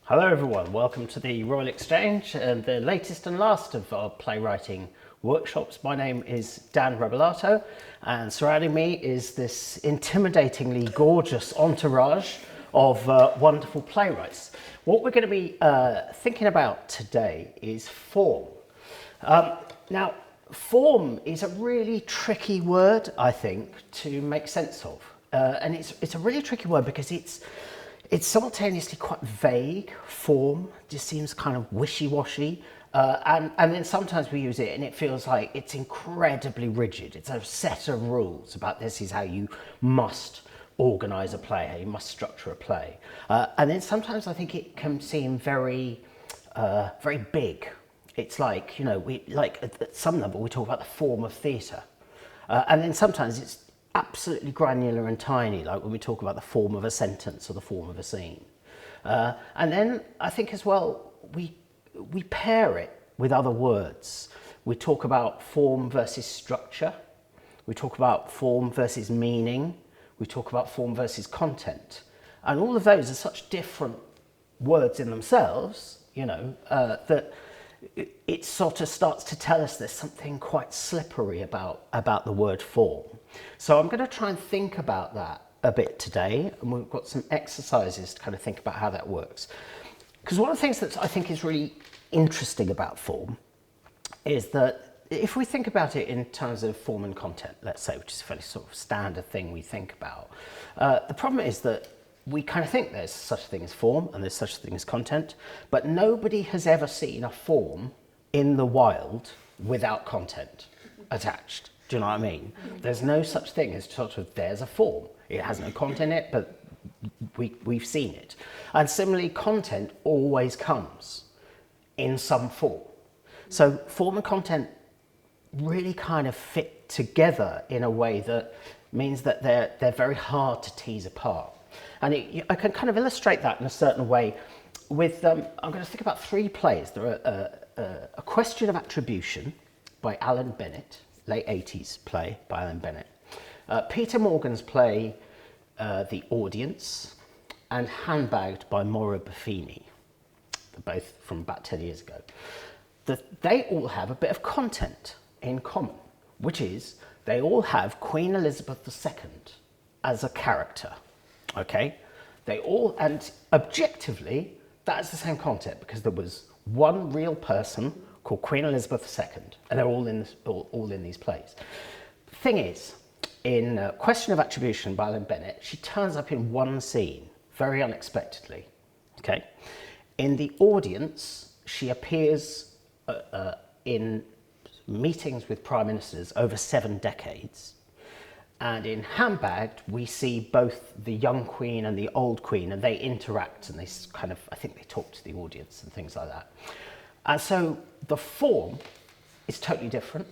Hello everyone, welcome to the Royal Exchange and the latest and last of our playwriting workshops. My name is Dan Rebellato and surrounding me is this intimidatingly gorgeous entourage of wonderful playwrights. What we're going to be thinking about today is form. Now, form is a really tricky word, I think, to make sense of. And it's a really tricky word because it's simultaneously quite vague. Form just seems kind of wishy-washy, and then sometimes we use it and it feels like it's incredibly rigid. It's a set of rules about this is how you must organise a play, how you must structure a play. And then sometimes I think it can seem very big. It's like, you know, at some level we talk about the form of theatre, and then sometimes it's absolutely granular and tiny, like when we talk about the form of a sentence or the form of a scene. And then I think as well, we pair it with other words. We talk about form versus structure. We talk about form versus meaning. We talk about form versus content. And all of those are such different words in themselves, you know, that it sort of starts to tell us there's something quite slippery about the word form. So I'm going to try and think about that a bit today, and we've got some exercises to kind of think about how that works. Because one of the things that I think is really interesting about form is that if we think about it in terms of form and content, let's say, which is a fairly sort of standard thing we think about, the problem is that we kind of think there's such a thing as form and there's such a thing as content, but nobody has ever seen a form in the wild without content attached. Do you know what I mean? There's no such thing as sort of there's a form. It has no content in it, but we've seen it. And similarly, content always comes in some form. So form and content really kind of fit together in a way that means that they're very hard to tease apart. And I can kind of illustrate that in a certain way with, I'm going to think about three plays. There are A Question of Attribution by Alan Bennett, late 80s play by Alan Bennett. Peter Morgan's play, The Audience, and Handbagged by Maura Buffini, both from about 10 years ago. They all have a bit of content in common, which is they all have Queen Elizabeth II as a character. Okay, they all, and objectively, that's the same content because there was one real person called Queen Elizabeth II, and they're all in these plays. The thing is, in Question of Attribution by Alan Bennett, she turns up in one scene, very unexpectedly. Okay, in The Audience, she appears in meetings with prime ministers over 7 decades. And in Handbagged, we see both the young queen and the old queen, and they interact and they kind of, I think they talk to the audience and things like that. And so the form is totally different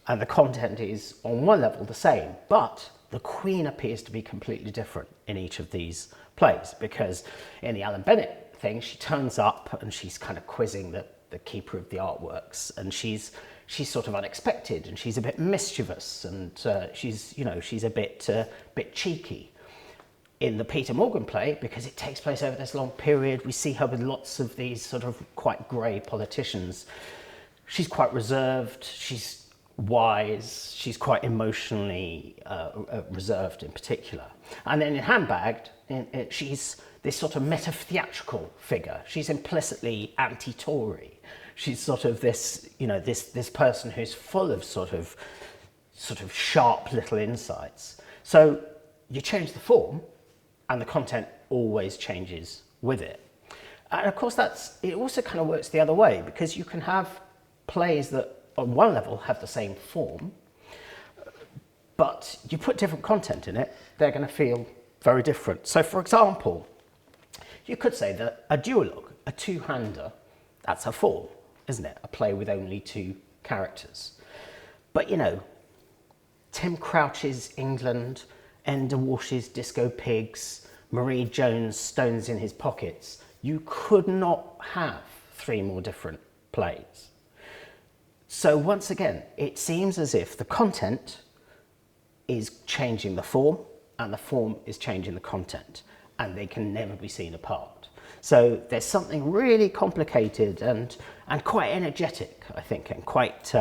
and the content is on one level the same, but the queen appears to be completely different in each of these plays, because in the Alan Bennett thing, she turns up and she's kind of quizzing the keeper of the artworks, and she's sort of unexpected and she's a bit mischievous and she's a bit cheeky. In the Peter Morgan play, because it takes place over this long period, we see her with lots of these sort of quite grey politicians. She's quite reserved, she's wise, she's quite emotionally reserved in particular. And then in Handbagged, she's this sort of meta-theatrical figure. She's implicitly anti-Tory. She's sort of this, you know, this person who's full of sort of sharp little insights. So you change the form and the content always changes with it. And of course it also kind of works the other way, because you can have plays that on one level have the same form, but you put different content in it, they're going to feel very different. So for example, you could say that a duologue, a two-hander, that's a form, isn't it? A play with only 2 characters. But you know, Tim Crouch's England, Enda Walsh's Disco Pigs, Marie Jones' Stones in His Pockets, you could not have 3 more different plays. So once again, it seems as if the content is changing the form and the form is changing the content, and they can never be seen apart. So there's something really complicated and quite energetic, I think, and quite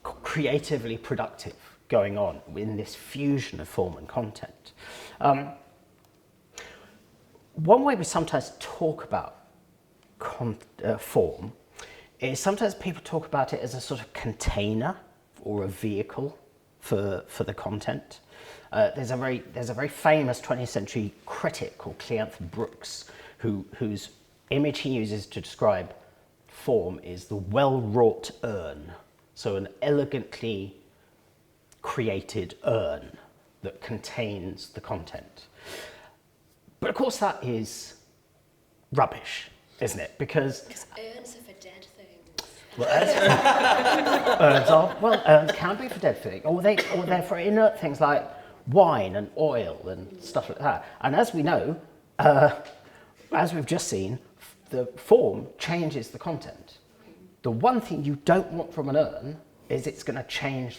creatively productive going on in this fusion of form and content. One way we sometimes talk about form is sometimes people talk about it as a sort of container or a vehicle for the content. There's a very famous 20th century critic called Cleanthes Brooks whose image he uses to describe form is the well-wrought urn. So an elegantly created urn that contains the content. But of course that is rubbish, isn't it? Because urns are for dead things. Well, urns can be for dead things, or they're for inert things like wine and oil and stuff like that. And as we know, as we've just seen, the form changes the content. The one thing you don't want from an urn is it's going to change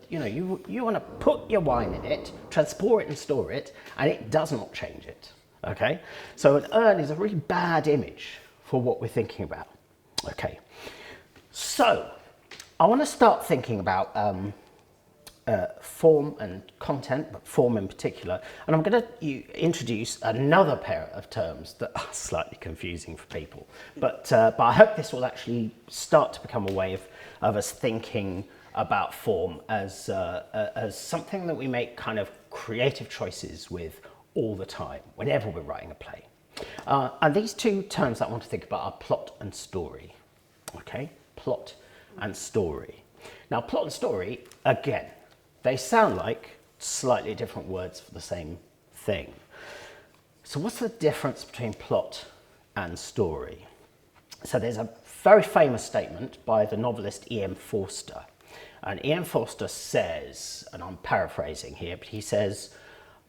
you want to put your wine in it, transport it and store it, and it does not change it. Okay, so an urn is a really bad image for what we're thinking about. Okay, so I want to start thinking about form and content, but form in particular, and I'm going to introduce another pair of terms that are slightly confusing for people, but I hope this will actually start to become a way of us thinking about form as something that we make kind of creative choices with all the time, whenever we're writing a play. And these two terms that I want to think about are plot and story. Okay, plot and story. Now, plot and story, again, they sound like slightly different words for the same thing. So what's the difference between plot and story? So there's a very famous statement by the novelist E.M. Forster. And E.M. Forster says, and I'm paraphrasing here, but he says,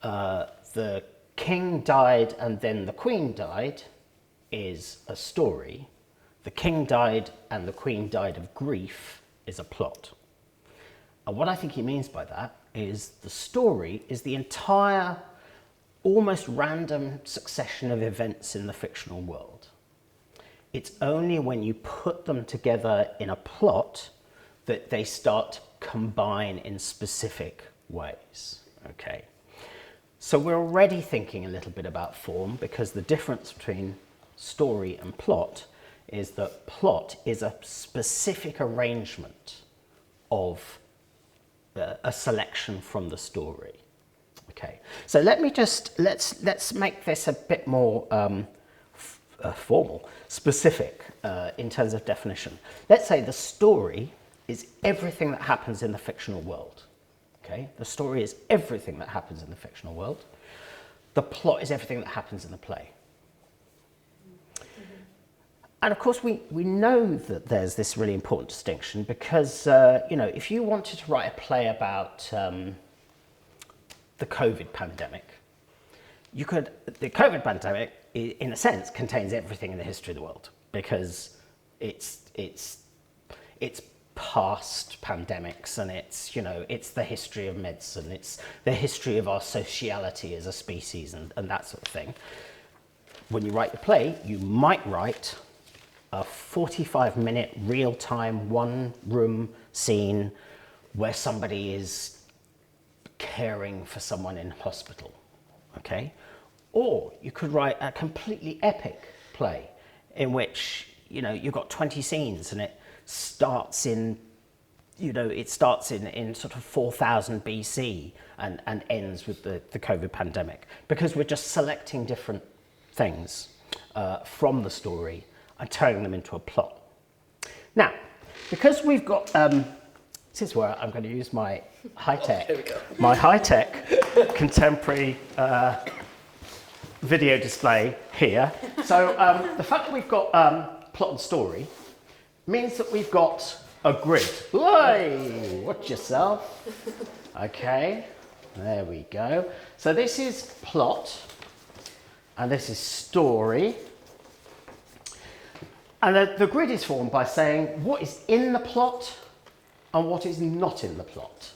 the king died and then the queen died is a story. The king died and the queen died of grief is a plot. And what I think he means by that is the story is the entire, almost random succession of events in the fictional world. It's only when you put them together in a plot that they start to combine in specific ways. Okay. So we're already thinking a little bit about form, because the difference between story and plot is that plot is a specific arrangement of a selection from the story. Okay, so let's make this a bit more formal, specific in terms of definition. Let's say the story is everything that happens in the fictional world. Okay, the story is everything that happens in the fictional world. The plot is everything that happens in the play. And of course, we know that there's this really important distinction because, if you wanted to write a play about the COVID pandemic, the COVID pandemic, in a sense, contains everything in the history of the world, because it's past pandemics, and it's the history of medicine, it's the history of our sociality as a species, and that sort of thing. When you write your play, you might write a 45-minute real-time one-room scene where somebody is caring for someone in hospital, okay? Or you could write a completely epic play in which, you've got 20 scenes and it starts in sort of 4000 BC and ends with the COVID pandemic, because we're just selecting different things from the story and turning them into a plot. Now, because we've got, this is where I'm going to use my high-tech contemporary video display here. So the fact that we've got plot and story means that we've got a grid. Oi, watch yourself. Okay, there we go. So this is plot, and this is story. And the grid is formed by saying what is in the plot and what is not in the plot,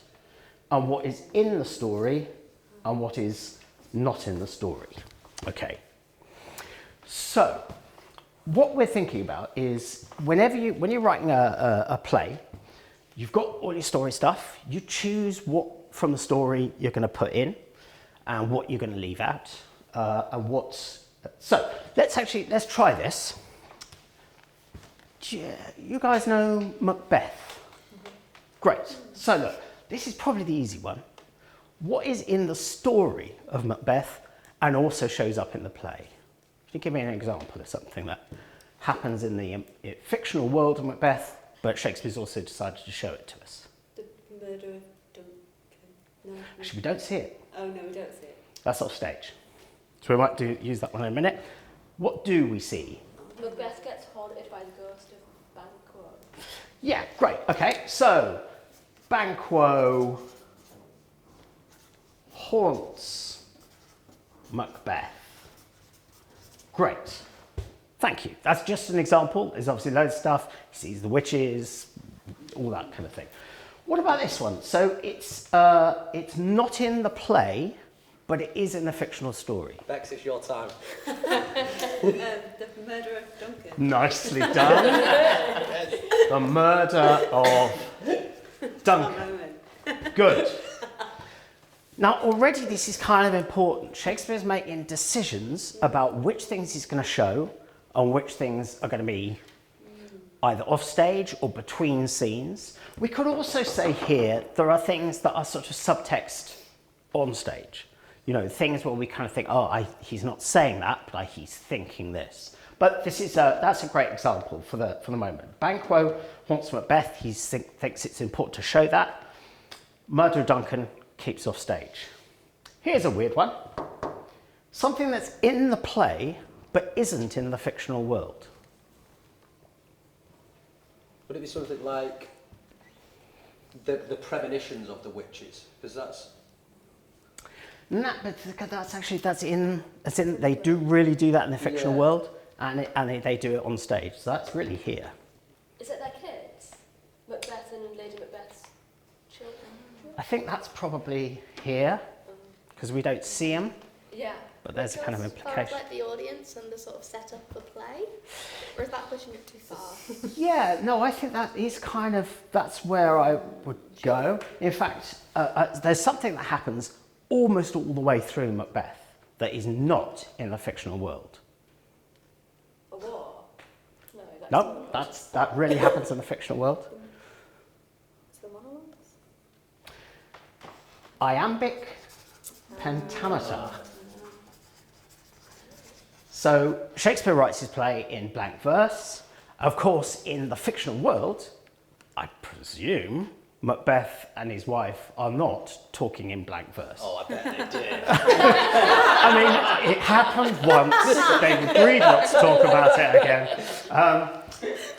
and what is in the story and what is not in the story. Okay. So, what we're thinking about is when you're writing a play, you've got all your story stuff. You choose what from the story you're going to put in, and what you're going to leave out, So let's try this. You guys know Macbeth? Great. So look, this is probably the easy one. What is in the story of Macbeth and also shows up in the play? Can you give me an example of something that happens in the fictional world of Macbeth, but Shakespeare's also decided to show it to us? The murder of Duncan. No. Actually, we don't see it. Oh no, we don't see it. That's off stage. So we might use that one in a minute. What do we see? Macbeth gets haunted by the ghost of Banquo. Yeah, great. Okay, so Banquo haunts Macbeth. Great. Thank you. That's just an example. There's obviously loads of stuff. He sees the witches, all that kind of thing. What about this one? So it's not in the play, but it is in the fictional story. Bex, it's your time. The murder of Duncan. Nicely done. The murder of Duncan. Good. Now, already this is kind of important. Shakespeare's making decisions about which things he's going to show and which things are going to be either off stage or between scenes. We could also say here there are things that are sort of subtext on stage. You know, things where we kind of think, he's not saying that, but he's thinking this. But that's a great example for the moment. Banquo haunts Macbeth. He thinks it's important to show that. Murder of Duncan keeps off stage. Here's a weird one. Something that's in the play, but isn't in the fictional world. Would it be something like the premonitions of the witches? Because that's... No, but that's in. They do really do that in the fictional world, and they do it on stage. So that's really here. Is it their kids? Macbeth and Lady Macbeth's children? I think that's probably here, because we don't see them. Yeah. But there's a kind of implication. Like the audience and the sort of setup for play, or is that pushing it too far? Yeah, no, I think that is that's where I would go. In fact, there's something that happens almost all the way through Macbeth that is not in the fictional world. A war? No, that really happens in the fictional world. It's the monologues? Iambic pentameter. So Shakespeare writes his play in blank verse. Of course, in the fictional world, I presume Macbeth and his wife are not talking in blank verse. Oh, I bet they did. I mean, it happened once. They agreed not to talk about it again.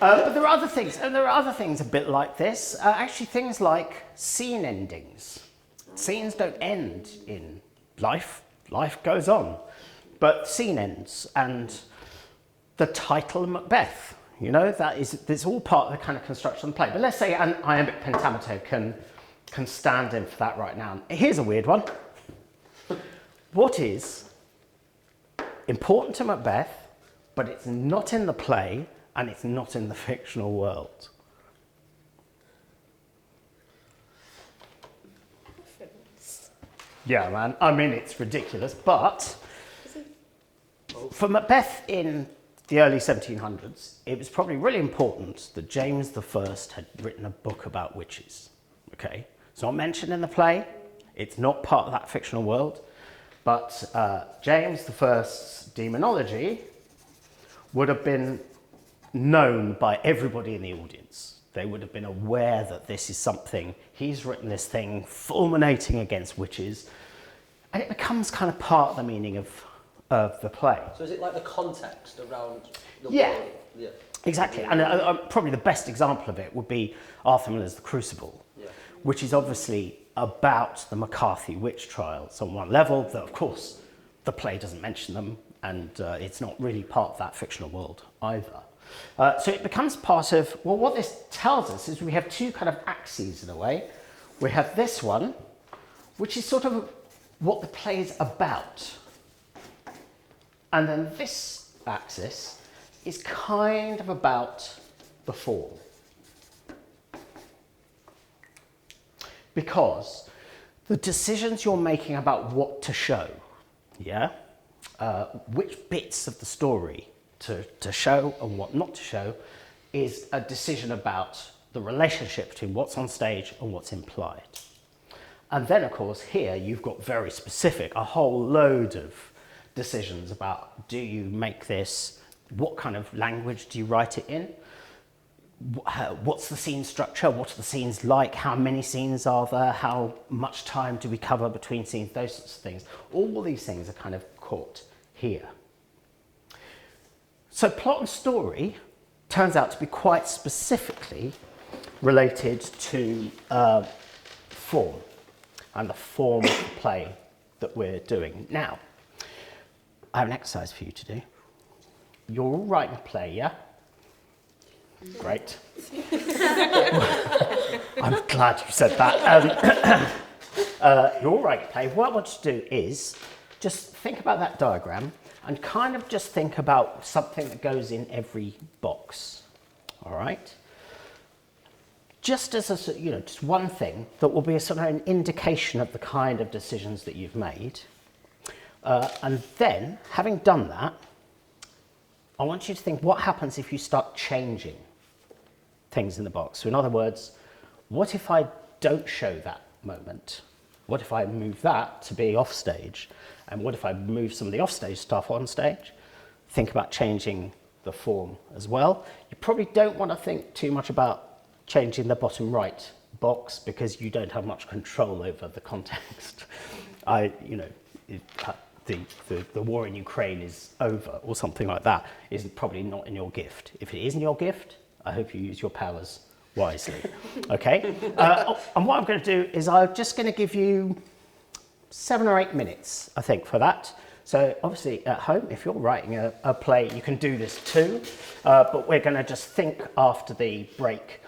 But there are other things, and there are other things a bit like this. Actually, things like scene endings. Scenes don't end in life. Life goes on. But scene ends, and the title of Macbeth. You know, it's all part of the kind of construction of the play. But let's say an iambic pentameter can stand in for that right now. Here's a weird one. What is important to Macbeth, but it's not in the play and it's not in the fictional world? Yeah, man. I mean, it's ridiculous, but for Macbeth in the early 1700s, it was probably really important that James I had written a book about witches. Okay, it's not mentioned in the play. It's not part of that fictional world, but James I's demonology would have been known by everybody in the audience. They would have been aware that this is something, he's written this thing fulminating against witches, and it becomes kind of part of the meaning of the play. So is it like the context around the Yeah. world? Yeah, exactly. And probably the best example of it would be Arthur Miller's The Crucible, which is obviously about the McCarthy witch trials on one level, that of course the play doesn't mention them, and it's not really part of that fictional world either. So it becomes part of, well, what this tells us is we have two kind of axes in a way. We have this one, which is sort of what the play is about. And then this axis is kind of about the form. Because the decisions you're making about what to show, yeah, which bits of the story to show and what not to show, is a decision about the relationship between what's on stage and what's implied. And then, of course, here you've got very specific, a whole load of decisions about, do you make this, what kind of language do you write it in? What's the scene structure? What are the scenes like? How many scenes are there? How much time do we cover between scenes? Those sorts of things. All these things are kind of caught here. So plot and story turns out to be quite specifically related to form and the form of the play that we're doing. Now, I have an exercise for you to do. You're all writing a play, yeah? Great. I'm glad you said that. You're all writing a play. What I want you to do is just think about that diagram and kind of just think about something that goes in every box. All right? Just as a, just one thing that will be a sort of an indication of the kind of decisions that you've made. And then, having done that, I want you to think what happens if you start changing things in the box. So in other words, what if I don't show that moment? What if I move that to be off stage? And what if I move some of the offstage stuff on stage? Think about changing the form as well. You probably don't want to think too much about changing the bottom right box because you don't have much control over the context. The war in Ukraine is over or something like that is probably not in your gift. If it is in your gift, I hope you use your powers wisely. Okay? And what I'm going to do is I'm just going to give you 7 or 8 minutes, I think, for that. So obviously at home, if you're writing a play, you can do this too. But we're going to just think after the break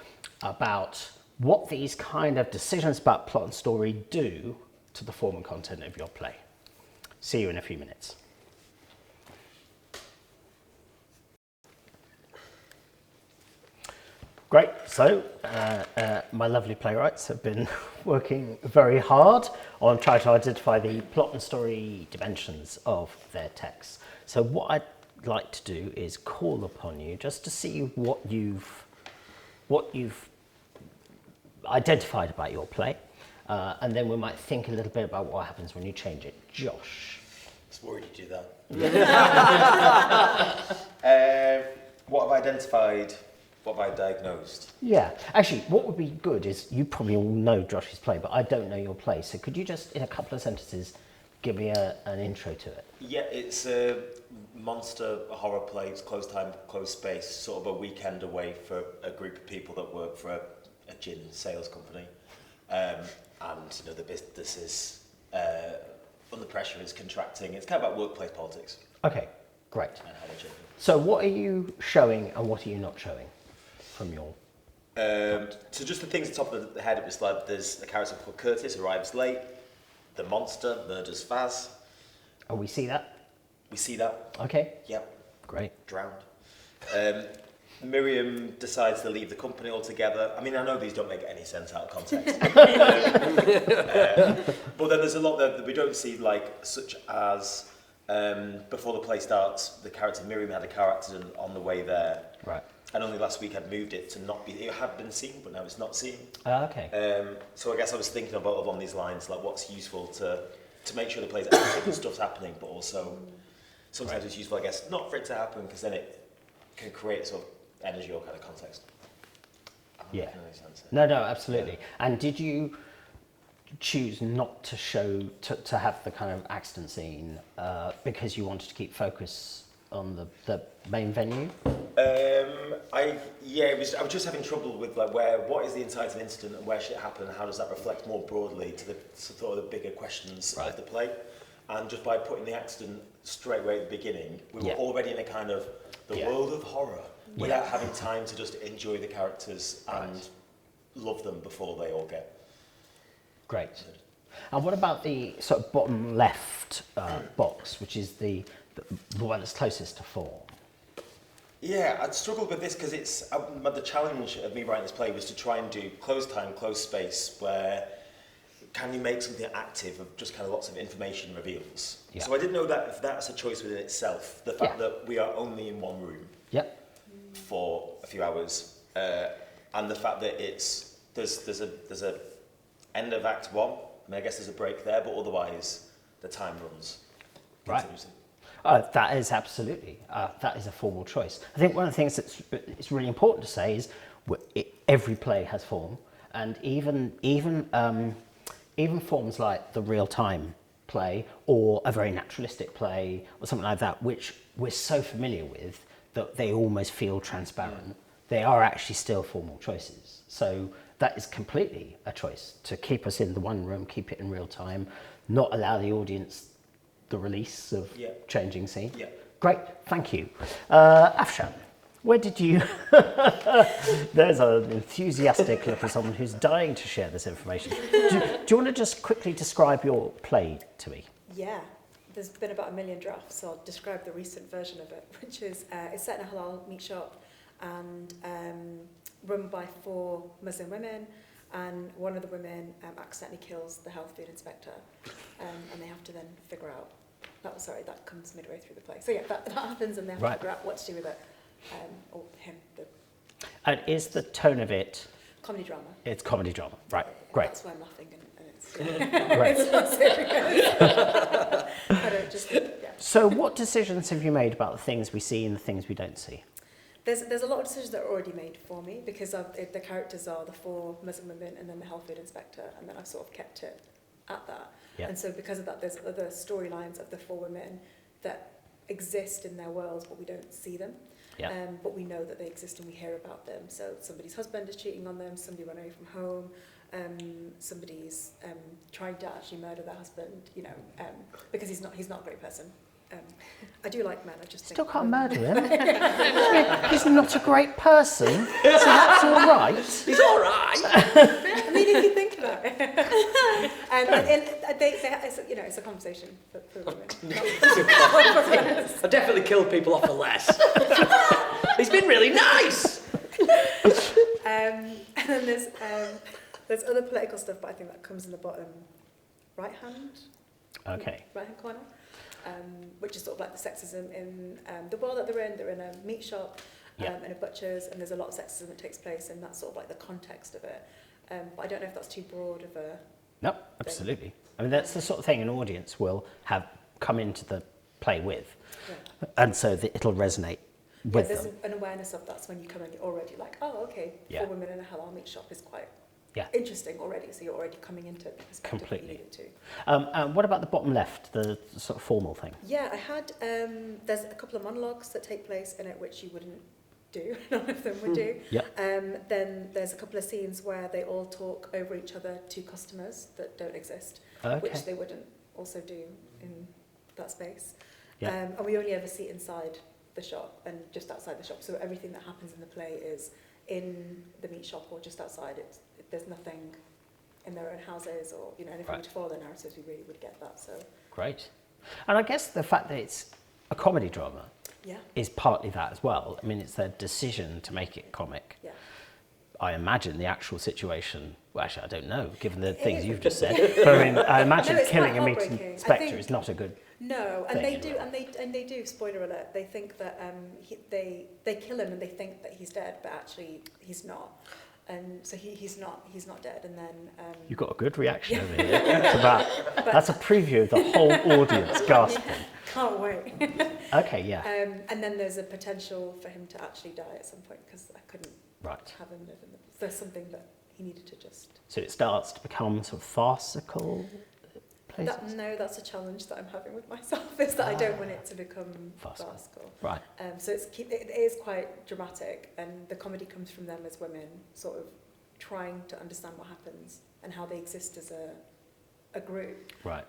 about what these kind of decisions about plot and story do to the form and content of your play. See you in a few minutes. Great, so my lovely playwrights have been working very hard on trying to identify the plot and story dimensions of their texts. So what I'd like to do is call upon you just to see what you've identified about your play, and then we might think a little bit about what happens when you change it. Josh. I was worried you'd do that. What have I identified? What have I diagnosed? Yeah, actually, what would be good is you probably all know Josh's play, but I don't know your play. So could you just, in a couple of sentences, give me an intro to it? Yeah, it's a monster horror play. It's closed time, closed space, sort of a weekend away for a group of people that work for a gin sales company. And the business is under pressure, it's contracting. It's kind of about workplace politics. Okay, great. And how they're changing. So what are you showing and what are you not showing from your... So just the things at the top of the head, it was like there's a character called Curtis, arrives late. The monster murders Faz. Oh, we see that? We see that. Okay. Yep. Great. Drowned. Miriam decides to leave the company altogether. I mean, I know these don't make any sense out of context. But then there's a lot that we don't see, like, such as before the play starts, the character Miriam had a car accident on the way there. Right. And only last week I'd moved it to not be, it had been seen, but now it's not seen. Okay. So I guess I was thinking about along these lines, like what's useful to make sure the play's active and stuff's happening, but also sometimes it's useful, I guess, not for it to happen, because then it can create sort of energy or kind of context. Yeah. No, absolutely. Yeah. And did you choose not to show, to have the kind of accident scene because you wanted to keep focus on the main venue? I was just having trouble with like what is the inciting incident and where should it happen and how does that reflect more broadly to the sort of the bigger questions of the play. And just by putting the accident straight away at the beginning, we were already in a kind of the world of horror without having time to just enjoy the characters and love them before they all get. Great. And what about the sort of bottom left box, which is the the one that's closest to form. Yeah, I'd struggled with this because it's the challenge of me writing this play was to try and do closed time, closed space, where can you make something active of just kind of lots of information reveals. Yeah. So I didn't know that if that's a choice within itself, the fact that we are only in one room for a few hours, and the fact that there's a end of Act 1. I mean, I guess there's a break there, but otherwise the time runs continuously. That is absolutely, that is a formal choice. I think one of the things it's really important to say is every play has form, and even forms like the real-time play or a very naturalistic play or something like that, which we're so familiar with that they almost feel transparent. They are actually still formal choices. So that is completely a choice to keep us in the one room, keep it in real time, not allow the audience the release of changing scene. Yeah. Great, thank you. Afshan, where did you... There's an enthusiastic look of someone who's dying to share this information. Do you want to just quickly describe your play to me? Yeah, there's been about 1 million drafts, so I'll describe the recent version of it, which is, it's set in a halal meat shop and run by 4 Muslim women, and one of the women accidentally kills the health food inspector, and they have to then figure out, that comes midway through the play. So yeah, that happens, and they have to figure out what to do with it, or him. And is the tone of it... Comedy drama. It's comedy drama, right, great. That's why I'm laughing, and it's, it's not serious. I don't just, So what decisions have you made about the things we see and the things we don't see? There's a lot of decisions that are already made for me because the characters are the 4 Muslim women and then the health food inspector, and then I've sort of kept it at that. Yeah. And so because of that, there's other storylines of the 4 women that exist in their worlds, but we don't see them. Yeah. But we know that they exist and we hear about them. So somebody's husband is cheating on them, somebody ran away from home, somebody's trying to actually murder their husband, because he's not a great person. I do like men, I just still can't murder him. He's not a great person, so that's all right. He's all right. I mean, if you think about it. It's a conversation for women. I definitely killed people off for less. He's been really nice. And then there's other political stuff, but I think that comes in the bottom right-hand corner. Which is sort of like the sexism in the world that they're in. They're in a meat shop, in a butcher's, and there's a lot of sexism that takes place, and that's sort of like the context of it. But I don't know if that's too broad of a... No, absolutely. Thing. I mean, that's the sort of thing an audience will have come into the play with, and so it'll resonate with them. There's an awareness of that's when you come in, you're already like, oh, okay, 4 women in a halal meat shop is quite... interesting already, so you're already coming into it because completely. And what about the bottom left, the sort of formal thing? Yeah, I had, there's a couple of monologues that take place in it which you wouldn't do, none of them would do. Then there's a couple of scenes where they all talk over each other to customers that don't exist, which they wouldn't also do in that space. And we only ever see inside the shop and just outside the shop, so everything that happens in the play is in the meat shop or just outside. There's nothing in their own houses or, and if we were to follow the narratives, we really would get that. So great. And I guess the fact that it's a comedy drama is partly that as well. I mean, it's their decision to make it comic. Yeah. I imagine the actual situation, well, actually, I don't know, given the things you've just said. But I mean, I imagine killing a meat inspector is not a good No, and they do, and they do. Spoiler alert! They think that they kill him and they think that he's dead, but actually he's not. And so he's not dead. And then you've got a good reaction over here to that. That's a preview of the whole audience gasping. Can't wait. Okay, yeah. And then there's a potential for him to actually die at some point because I couldn't have him live in the. There's something that he needed to just. So it starts to become sort of farcical. No, that's a challenge that I'm having with myself, is that I don't want it to become farcical. Right. So it is quite dramatic, and the comedy comes from them as women, sort of trying to understand what happens and how they exist as a group. Right.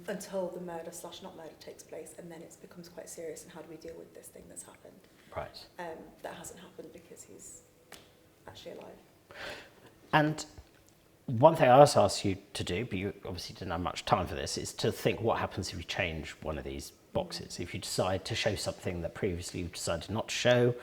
Until the murder/not murder takes place, and then it becomes quite serious, and how do we deal with this thing that's happened? Right. That hasn't happened because he's actually alive. And one thing I also asked you to do, but you obviously didn't have much time for this, is to think what happens if you change one of these boxes. If you decide to show something that previously you decided not to show,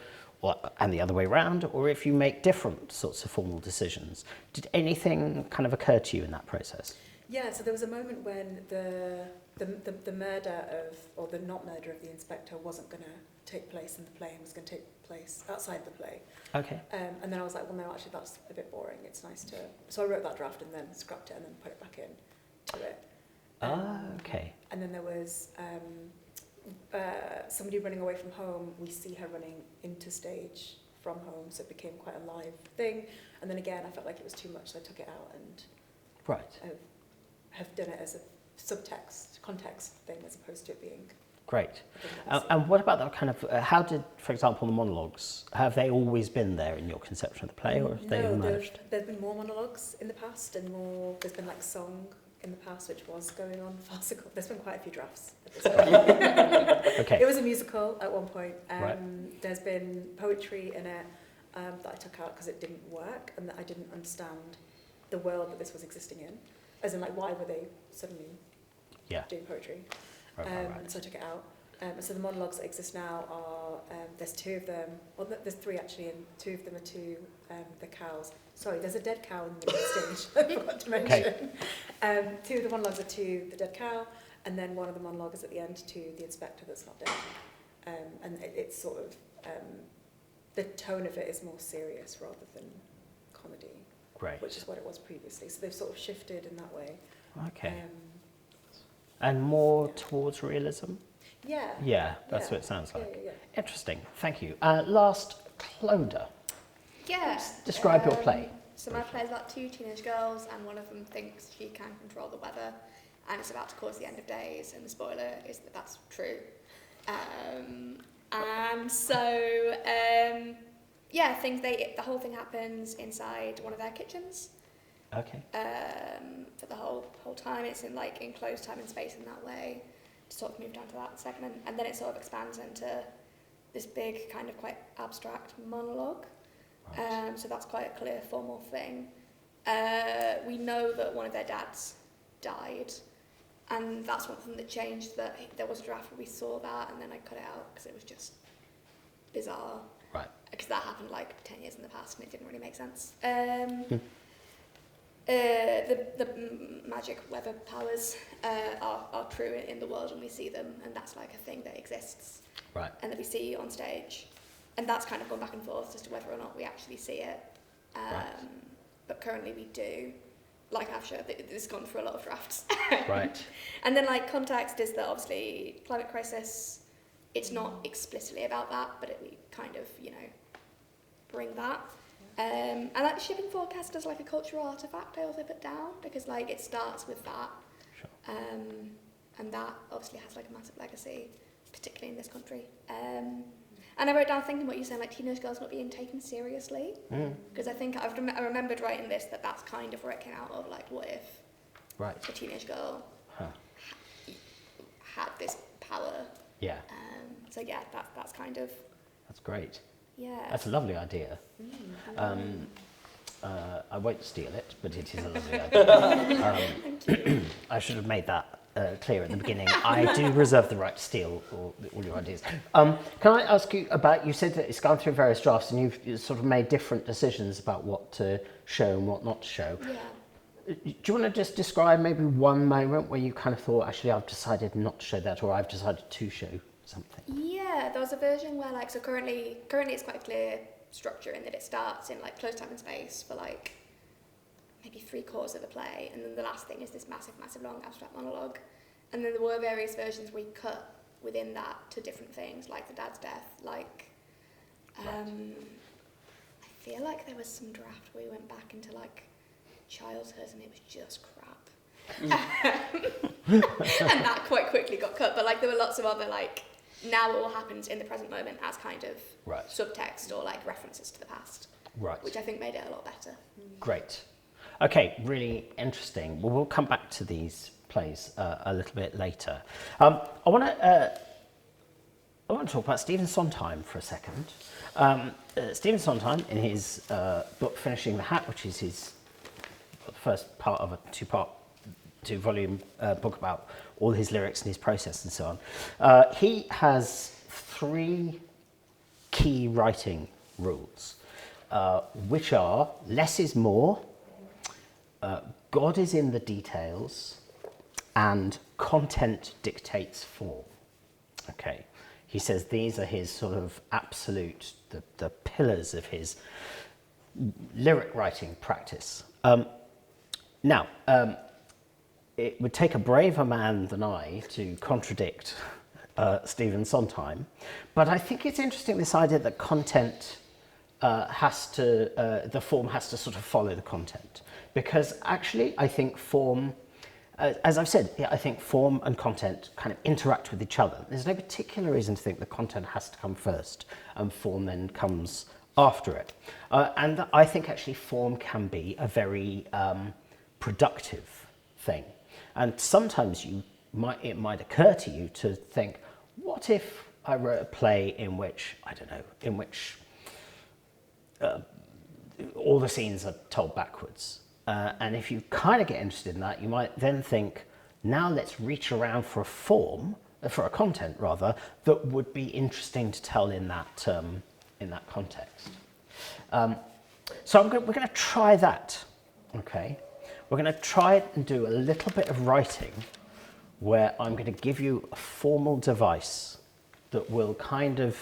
and the other way around, or if you make different sorts of formal decisions. Did anything kind of occur to you in that process? Yeah, so there was a moment when the murder of, or the not murder of the inspector wasn't going to take place in the play and was going to take place outside the play. Okay. And then I was like, well, no, actually, that's a bit boring. It's nice to... So I wrote that draft and then scrapped it and then put it back in to it. Okay. And then there was somebody running away from home. We see her running into stage from home, so it became quite a live thing. And then again, I felt like it was too much, so I took it out and Right. have done it as a subtext, context thing, as opposed to it being... Great. a thing that I see. And what about that kind of, how did, for example, the monologues, have they always been there in your conception of the play, or have they No, emerged? there's been more monologues in the past, and more. There's been like song in the past, which was going on farcical. There's been quite a few drafts at this point. Okay. It was a musical at one point. Right. There's been poetry in it that I took out because it didn't work, and that I didn't understand the world that this was existing in. As in, like, why were they suddenly doing poetry? Right. So I took it out. So the monologues that exist now are, there's two of them, well, there's three actually, and two of them are the cows. Sorry, there's a dead cow in the middle of the stage, I forgot to mention. Two of the monologues are to the dead cow, and then one of the monologues is at the end to the inspector that's not dead. And it's sort of, the tone of it is more serious rather than comedy, Great. which is what it was previously. So they've sort of shifted in that way. Okay. And more yeah. towards realism? Yeah. Yeah, that's Yeah. what it sounds like. Yeah. Interesting, thank you. Last, Clodagh. Yeah. Describe your play. So my play is about two teenage girls, and one of them thinks she can control the weather, and it's about to cause the end of days, and the spoiler is that that's true. And so, the whole thing happens inside one of their kitchens. Okay. For the whole time. It's in like enclosed time and space in that way, to sort of move down to that segment, and then it sort of expands into this big kind of quite abstract monologue. Right. So that's quite a clear formal thing. We know that one of their dads died, and that's one thing that changed. That there was a draft where we saw that, and then I cut it out because it was just bizarre. Right. Because that happened like 10 years in the past, and it didn't really make sense. The magic weather powers are true in the world, and we see them, and that's like a thing that exists. Right. And that we see on stage, and that's kind of gone back and forth as to whether or not we actually see it. Right. But currently we do. Like I've showed, it's gone through a lot of drafts. Right. And then like context is that obviously climate crisis, it's not explicitly about that, but we kind of, bring that. And like the shipping forecast as like a cultural artifact I also put down, because like it starts with that. Sure. And that obviously has like a massive legacy, particularly in this country. And I wrote down thinking what you're saying, like teenage girls not being taken seriously, because I think I remembered writing this, that's kind of where it came out of, like what if a teenage girl had this power. Yeah. So yeah, that's kind of... That's great. Yeah. That's a lovely idea. I won't steal it, but it is a lovely idea. Thank you. I should have made that clear at the beginning. I do reserve the right to steal all your ideas. Can I ask you about, you said that it's gone through various drafts and you've sort of made different decisions about what to show and what not to show. Yeah. Do you want to just describe maybe one moment where you kind of thought, actually, I've decided not to show that, or I've decided to show something? Yeah, there was a version where like, so currently it's quite a clear structure in that it starts in like closed time and space for like maybe 3/4 of the play, and then the last thing is this massive long abstract monologue. And then there were various versions where we cut within that to different things, like the dad's death, like I feel like there was some draft where we went back into like childhood and it was just crap. And that quite quickly got cut, but like there were lots of other like, now it all happens in the present moment as kind of subtext or like references to the past, which I think made it a lot better. Great. Okay, really interesting. Well, we'll come back to these plays a little bit later. I want to talk about Stephen Sondheim for a second. Stephen Sondheim, in his book Finishing the Hat, which is his the first part of a two-volume book about all his lyrics and his process and so on. He has 3 key writing rules, which are less is more, God is in the details, and content dictates form. Okay, he says these are his sort of absolute, the pillars of his lyric writing practice. Now, it would take a braver man than I to contradict Stephen Sondheim, but I think it's interesting, this idea that content the form has to sort of follow the content, because actually I think form, as I've said, I think form and content kind of interact with each other. There's no particular reason to think the content has to come first and form then comes after it. And I think actually form can be a very productive thing. And sometimes it might occur to you to think, what if I wrote a play in which, I don't know, in which all the scenes are told backwards? And if you kind of get interested in that, you might then think, now let's reach around for a form, for a content rather, that would be interesting to tell in that context. So we're going to try that, okay? We're going to try and do a little bit of writing where I'm going to give you a formal device that will kind of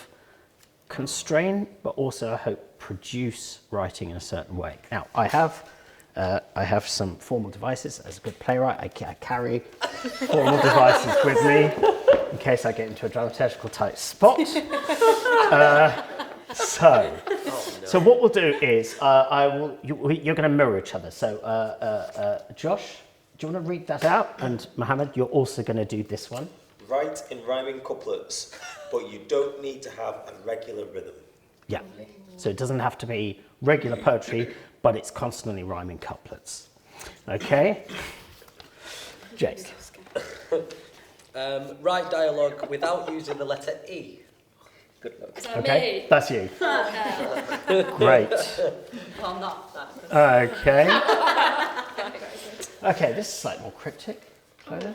constrain, but also, I hope, produce writing in a certain way. Now, I have some formal devices. As a good playwright, I carry formal devices with me in case I get into a dramaturgical tight spot. So what we'll do is you're going to mirror each other. So Josh, do you want to read that out? And Mohammed, you're also going to do this one. Write in rhyming couplets, but you don't need to have a regular rhythm. Yeah. So it doesn't have to be regular poetry, but it's constantly rhyming couplets. Okay? Jake. Write dialogue without using the letter E. Good luck. Is that Okay, me? that's you. Okay. Great. Well, not that. Okay. Okay, this is slightly more cryptic, Clodagh.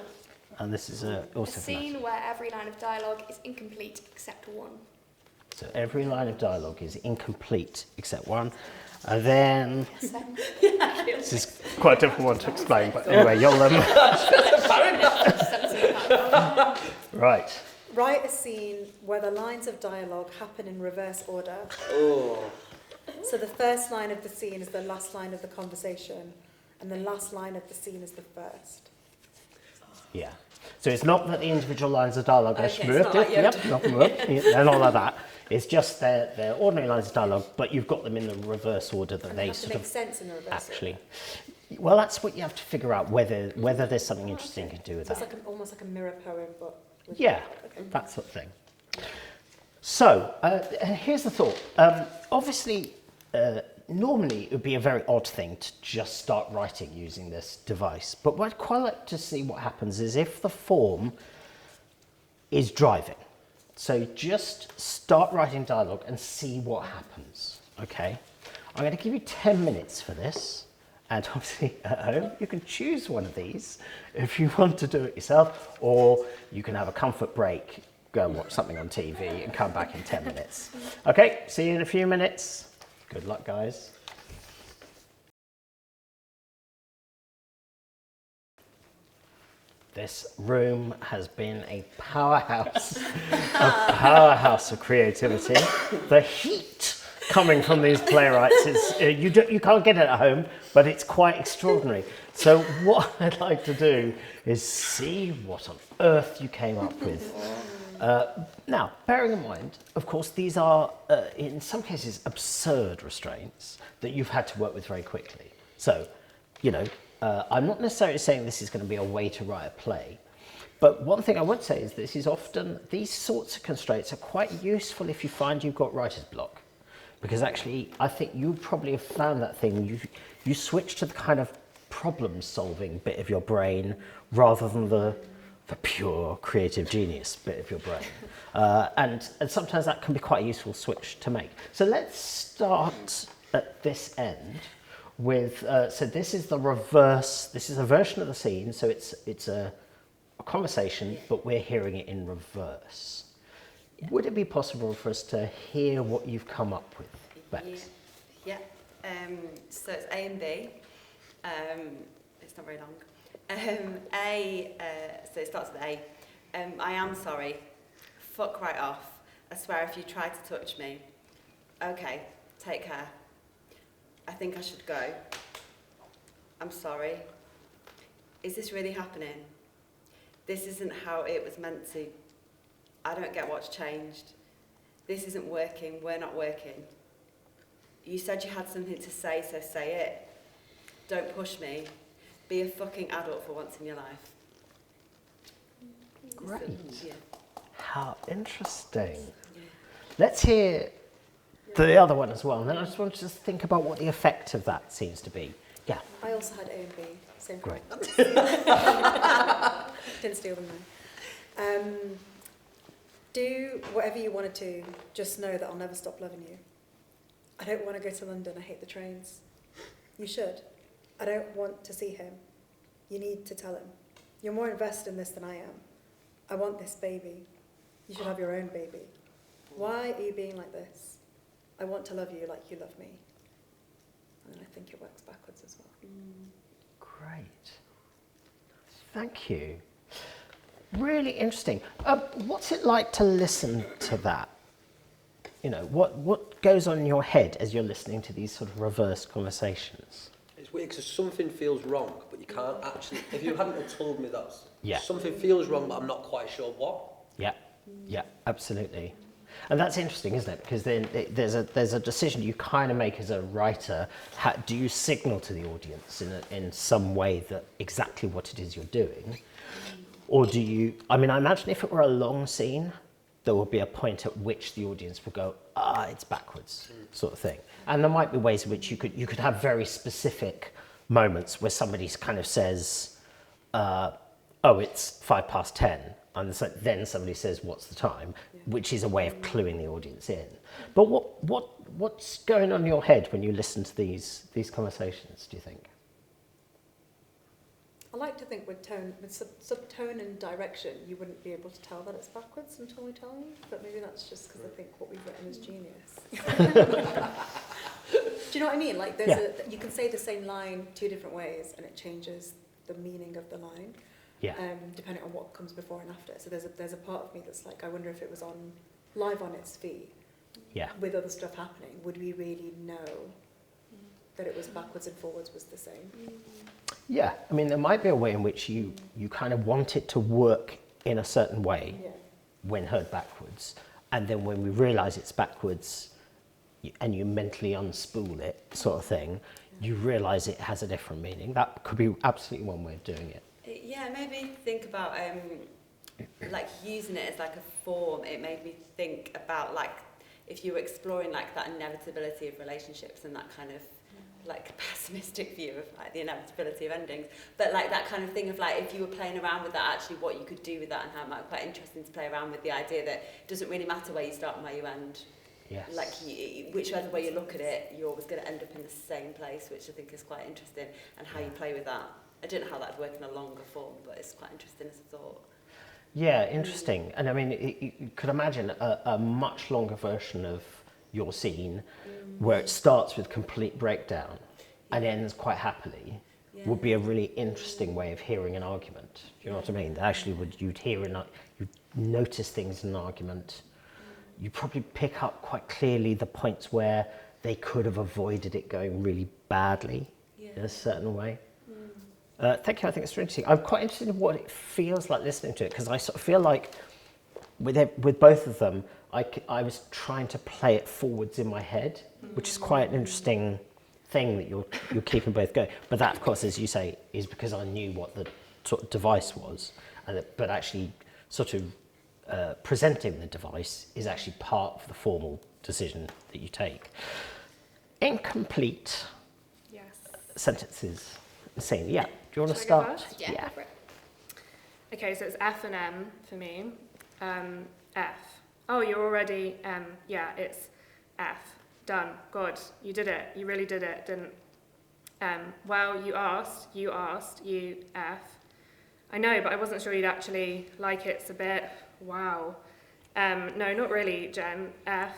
And this is A also scene where every line of dialogue is incomplete except one. So every line of dialogue is incomplete except one. And then, this is quite a difficult one to explain, but anyway, you'll Right. Write a scene where the lines of dialogue happen in reverse order. Oh. So the first line of the scene is the last line of the conversation, and the last line of the scene is the first. Yeah. So it's not that the individual lines of dialogue are Okay, smooth. it's not like you have They're not like that. It's just they're ordinary lines of dialogue, but you've got them in the reverse order that And they have to sort make of sense in the reverse actually. order. Well, that's what you have to figure out, whether there's something interesting you can do with So it's that. like almost like a mirror poem, but with Yeah, okay. that sort of thing. So, here's the thought. Obviously, normally it would be a very odd thing to just start writing using this device, but what I'd quite like to see what happens is if the form is driving. So just start writing dialogue and see what happens, okay? I'm going to give you 10 minutes for this, and obviously at home you can choose one of these if you want to do it yourself, or you can have a comfort break, go and watch something on TV and come back in 10 minutes. Okay, see you in a few minutes. Good luck, guys. This room has been a powerhouse of creativity. The heat coming from these playwrights is you can't get it at home, but it's quite extraordinary. So what I'd like to do is see what on earth you came up with. Now, bearing in mind, of course, these are in some cases absurd restraints that you've had to work with very quickly. So, you know. I'm not necessarily saying this is going to be a way to write a play, but one thing I would say is this is often, these sorts of constraints are quite useful if you find you've got writer's block, because actually I think you probably have found that thing, you switch to the kind of problem solving bit of your brain rather than the pure creative genius bit of your brain. And sometimes that can be quite a useful switch to make. So let's start at this end, with, so this is the reverse, this is a version of the scene, so it's a conversation, but we're hearing it in reverse. Would it be possible for us to hear what you've come up with, Bex? Yeah. So it's A and B. It's not very long. So it starts with A. I am sorry. Fuck right off. I swear if you try to touch me. Okay, take care. I think I should go. I'm sorry. Is this really happening? This isn't how it was meant to. I don't get what's changed. This isn't working. We're not working. You said you had something to say, so say it. Don't push me. Be a fucking adult for once in your life. Great. Yeah. How interesting. Let's hear the other one as well, and then I just want to think about what the effect of that seems to be. Yeah. I also had A and B, same Great. Didn't steal them though. Do whatever you wanted to, just know that I'll never stop loving you. I don't want to go to London, I hate the trains. You should. I don't want to see him. You need to tell him. You're more invested in this than I am. I want this baby. You should have your own baby. Why are you being like this? I want to love you like you love me. And I think it works backwards as well. Great. Thank you. Really interesting. What's it like to listen to that? You know, what goes on in your head as you're listening to these sort of reverse conversations? It's weird because something feels wrong, but you can't actually. If you hadn't have told me that, Yeah. something feels wrong, but I'm not quite sure what. Yeah, yeah, absolutely. And that's interesting, isn't it? Because then there's a decision you kind of make as a writer. Do you signal to the audience in some way that exactly what it is you're doing? Or do you, I mean, I imagine if it were a long scene, there would be a point at which the audience would go, it's backwards, sort of thing. And there might be ways in which you could have very specific moments where somebody kind of says, it's 10:05, and so then somebody says, what's the time? Which is a way of cluing the audience in. But what's going on in your head when you listen to these conversations, do you think? I like to think with tone, with subtone and direction, you wouldn't be able to tell that it's backwards until we tell you. But maybe that's just because I think what we've written is genius. Do you know what I mean? Like, you can say the same line 2 different ways, and it changes the meaning of the line. Yeah. Depending on what comes before and after. So there's a part of me that's like, I wonder if it was live on its feet. Yeah. With other stuff happening, would we really know that it was backwards and forwards was the same? Yeah, I mean, there might be a way in which you kind of want it to work in a certain way when heard backwards. And then when we realise it's backwards and you mentally unspool it, sort of thing, you realise it has a different meaning. That could be absolutely one way of doing it. Yeah, maybe think about like using it as like a form. It made me think about like if you were exploring like that inevitability of relationships and that kind of like pessimistic view of like the inevitability of endings, but like that kind of thing of like if you were playing around with that, actually what you could do with that, and how it might be quite interesting to play around with the idea that it doesn't really matter where you start and where you end. Yes. Like whichever way you look at it, you're always going to end up in the same place, which I think is quite interesting, and how you play with that. I don't know how that would work in a longer form, but it's quite interesting as a thought. Yeah, interesting. And I mean, you could imagine a much longer version of your scene where it starts with complete breakdown and ends quite happily would be a really interesting way of hearing an argument. Do you know what I mean? Actually, you'd notice things in an argument. You probably pick up quite clearly the points where they could have avoided it going really badly in a certain way. Thank you, I think it's really interesting. I'm quite interested in what it feels like listening to it, because I sort of feel like with both of them, I was trying to play it forwards in my head, which is quite an interesting thing that you're keeping both going. But that, of course, as you say, is because I knew what the sort of device was, but actually sort of presenting the device is actually part of the formal decision that you take. Incomplete sentences. Scene. Yeah. Do you want to Shall I go start? first? Yeah. Go for it. Okay, so it's F and M for me. F. Oh, you're already M. Yeah, it's F. Done. God, you did it. You really did it, didn't? Well, you asked, you F. I know, but I wasn't sure you'd actually like it. It's a bit, wow. No, not really, Jen, F.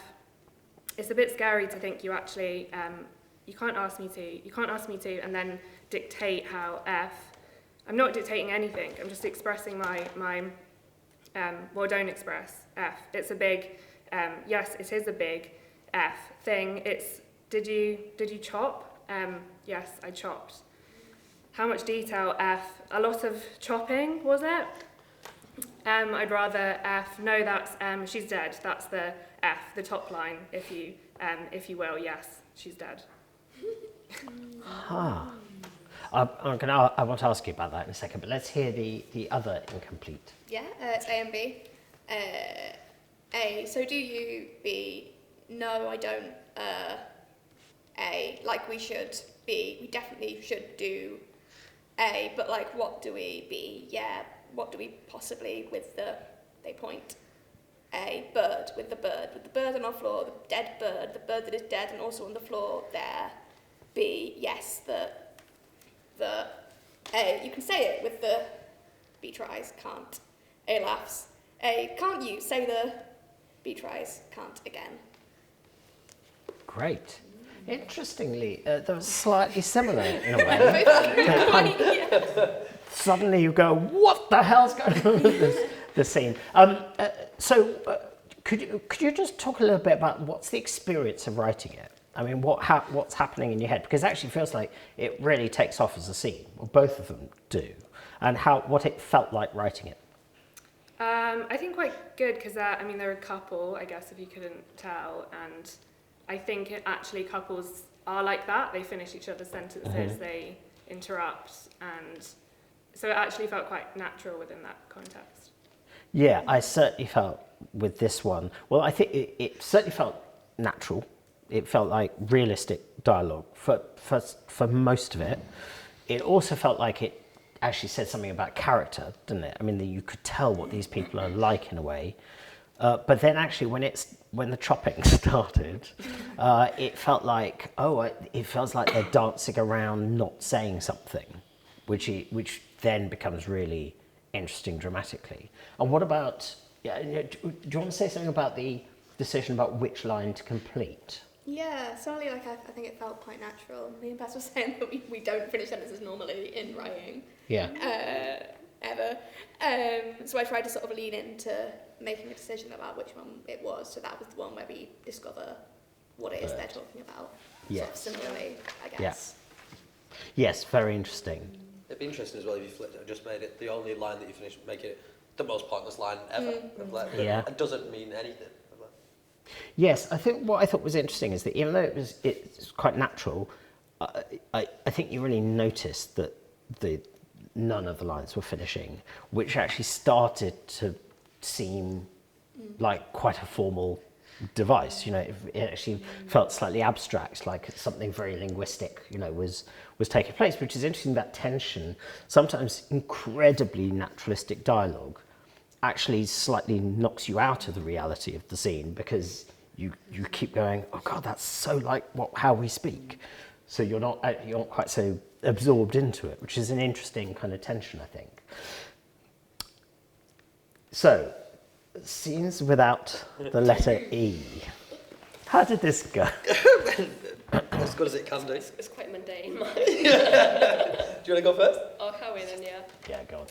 It's a bit scary to think you actually, you can't ask me to, and then dictate how F. I'm not dictating anything, I'm just expressing my well, don't express F. It's a big, yes, it is a big F thing. It's, did you chop? Yes, I chopped. How much detail, F? A lot of chopping, was it? I'd rather F. No, that's, she's dead. That's the F, the top line, if you will. Yes, she's dead. I want to ask you about that in a second, but let's hear the other incomplete. Yeah, it's A and B. A, so do you? B, no, I don't. A, like we should. B, we definitely should do. A, but like what do we? B, yeah, what do we possibly with the, they point. A, bird, with the bird on our floor, the dead bird, the bird that is dead and also on the floor there. B, yes, the A, you can say it with the, B tries, can't. A laughs. A, can't you say the, B tries, can't again. Great. Interestingly, they were slightly similar in a way. Suddenly you go, what the hell's going on with the scene? Could you just talk a little bit about what's the experience of writing it? I mean, what's happening in your head? Because it actually feels like it really takes off as a scene. Well, both of them do. And what it felt like writing it. I think quite good because, I mean, there are a couple, I guess, if you couldn't tell, and I think couples are like that. They finish each other's sentences, they interrupt, and so it actually felt quite natural within that context. Yeah, I certainly felt with this one, well, I think it certainly felt natural. It felt like realistic dialogue for most of it. It also felt like it actually said something about character, didn't it? I mean, you could tell what these people are like in a way. But then actually when the chopping started, it felt like, it feels like they're dancing around not saying something, which then becomes really interesting dramatically. And what about, do you want to say something about the decision about which line to complete? Yeah, certainly, like I think it felt quite natural. Me and Bess were saying that we don't finish sentences normally in writing. Yeah. Ever. So I tried to sort of lean into making a decision about which one it was. So that was the one where we discover what it is they're talking about. Yes. Sort of similarly, I guess. Yeah. Yes, very interesting. It'd be interesting as well if you flipped it and just made it the only line that you finish, make it the most pointless line ever. It doesn't mean anything. Yes, I think what I thought was interesting is that even though it's quite natural, I think you really noticed that none of the lines were finishing, which actually started to seem like quite a formal device. It actually felt slightly abstract, like something very linguistic, was taking place, which is interesting. That tension, sometimes incredibly naturalistic dialogue, actually slightly knocks you out of the reality of the scene because you keep going, oh God, that's so like how we speak. So you're not quite so absorbed into it, which is an interesting kind of tension, I think. So, scenes without the letter E. How did this go? As good as it can do. It's quite mundane, mine. Do you want to go first? Oh, how we then, yeah. Yeah, go on.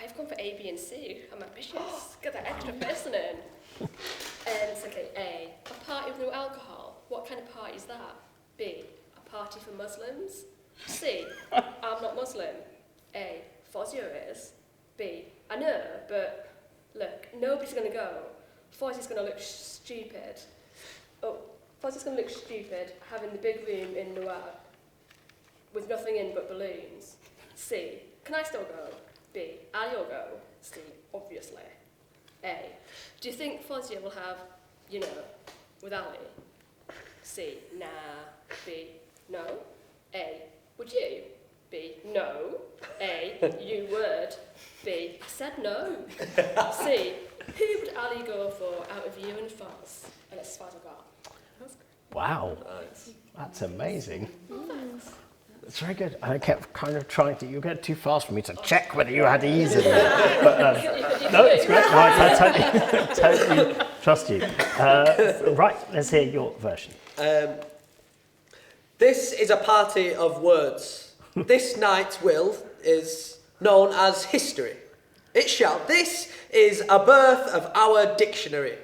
I've gone for A, B, and C. I'm ambitious. Get that extra person in. It's okay. A party with no alcohol. What kind of party is that? B, a party for Muslims. C, I'm not Muslim. A, Fozio is. B, I know, but look, nobody's going to go. Fozzie's going to look stupid. Oh, Fozzie's going to look stupid having the big room in Noir with nothing in but balloons. C, can I still go? B, I'll go. C, obviously. A, do you think Fozzie will have, with Ali? C, nah. B, no. A, would you? B, no. A, you would. B, I said no. C, who would Ali go for out of you and Foz? And it's as far as I got. Wow, Nice. that's amazing. It's very good. I kept kind of trying to, you get too fast for me to check whether you had E's in there. But, no, it's great. No, I totally trust you. Right, let's hear your version. This is a party of words. This night is known as history. It shall. This is a birth of our dictionary.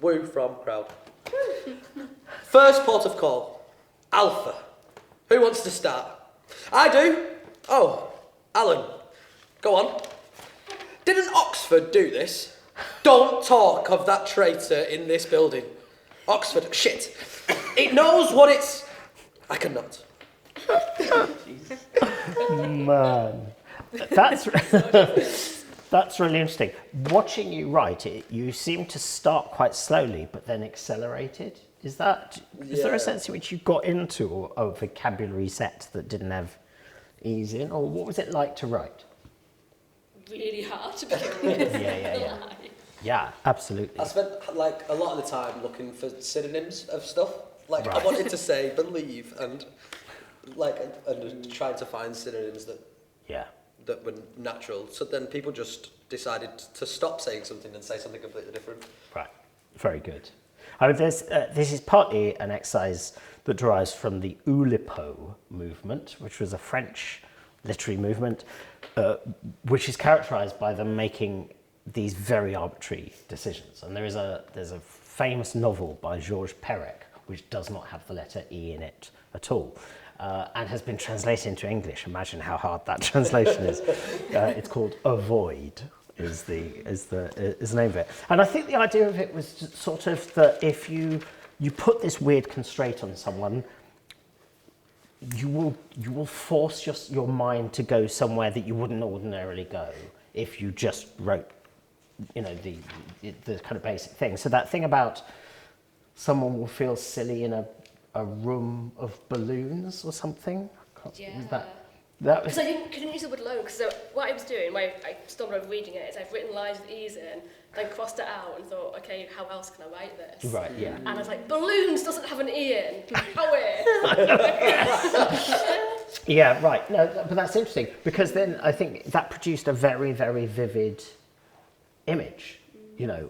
Woo from crowd. First port of call. Alpha. Who wants to start? I do. Oh, Alan. Go on. Didn't Oxford do this? Don't talk of that traitor in this building. Oxford, shit. It knows what it's... I cannot. Man, that's that's really interesting. Watching you write it, you seem to start quite slowly, but then accelerated. Is there a sense in which you got into a vocabulary set that didn't have E's in, or what was it like to write? Really hard to begin with. Yeah, absolutely. I spent like a lot of the time looking for synonyms of stuff. Like I wanted to say believe and trying to find synonyms that were natural. So then people just decided to stop saying something and say something completely different. Right, very good. I mean, this is partly an exercise that derives from the Oulipo movement, which was a French literary movement, which is characterized by them making these very arbitrary decisions. And there's a famous novel by Georges Perec, which does not have the letter E in it at all, and has been translated into English. Imagine how hard that translation is. It's called Avoid, is the name of it. And I think the idea of it was sort of that if you put this weird constraint on someone, you will force your mind to go somewhere that you wouldn't ordinarily go if you just wrote, the kind of basic thing. So that thing about someone will feel silly in a room of balloons or something. Yeah. That was. Because I couldn't use the word alone, because what I was doing, when I stumbled over reading it, is I've written lines with E's in, then crossed it out and thought, okay, how else can I write this? Right, yeah. And I was like, balloons doesn't have an E in. How weird. Yeah, right. No, but that's interesting, because then I think that produced a very, very vivid image.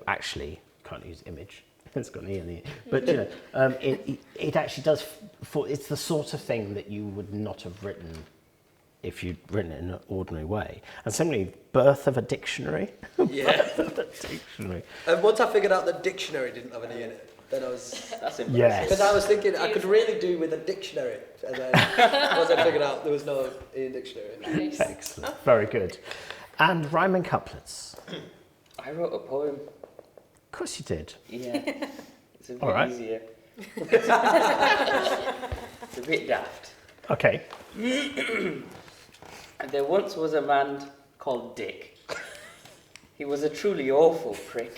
Actually, can't use image. It's got an E in it. But, it actually does, it's the sort of thing that you would not have written if you'd written it in an ordinary way. And similarly, birth of a dictionary. Yeah. Birth of a dictionary. And once I figured out that dictionary didn't have an E in it, then I was... That's impressive. Yes. Because I was thinking I could really do with a dictionary. And then once I figured out there was no E in dictionary. Nice. Excellent. Very good. And rhyming couplets. I wrote a poem. Of course you did. Yeah. It's a bit All right. easier. It's a bit daft. Okay. There once was a man called Dick. He was a truly awful prick.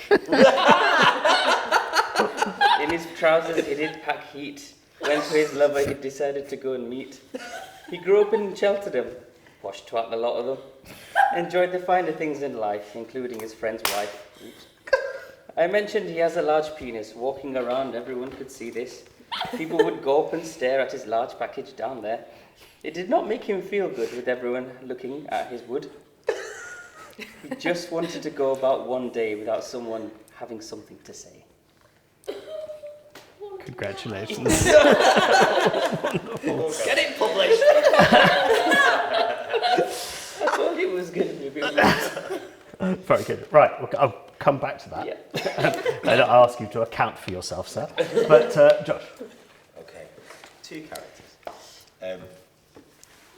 In his trousers he did pack heat. When to his lover he decided to go and meet. He grew up in Cheltenham, washed twat the lot of them. Enjoyed the finer things in life, including his friend's wife. Oops. I mentioned he has a large penis. Walking around, everyone could see this. People would go up and stare at his large package down there. It did not make him feel good with everyone looking at his wood. He just wanted to go about one day without someone having something to say. Congratulations. Get it published! I thought it was going to be a bit weird. Very good. Right, I'll come back to that. Yeah. I'll ask you to account for yourself, sir. But, Josh. Okay, 2 characters.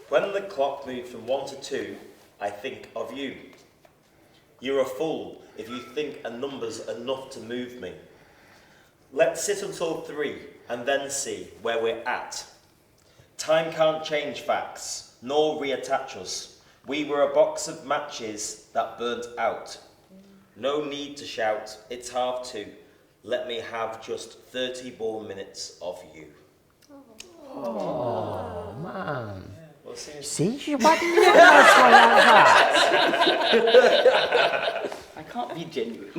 When the clock moved from 1 to 2, I think of you. You're a fool if you think a number's enough to move me. Let's sit until 3 and then see where we're at. Time can't change facts, nor reattach us. We were a box of matches that burnt out. No need to shout, it's 2:30. Let me have just 30 more minutes of you. Oh, man. Well, See, why didn't you have a nice one like that? I can't be genuine.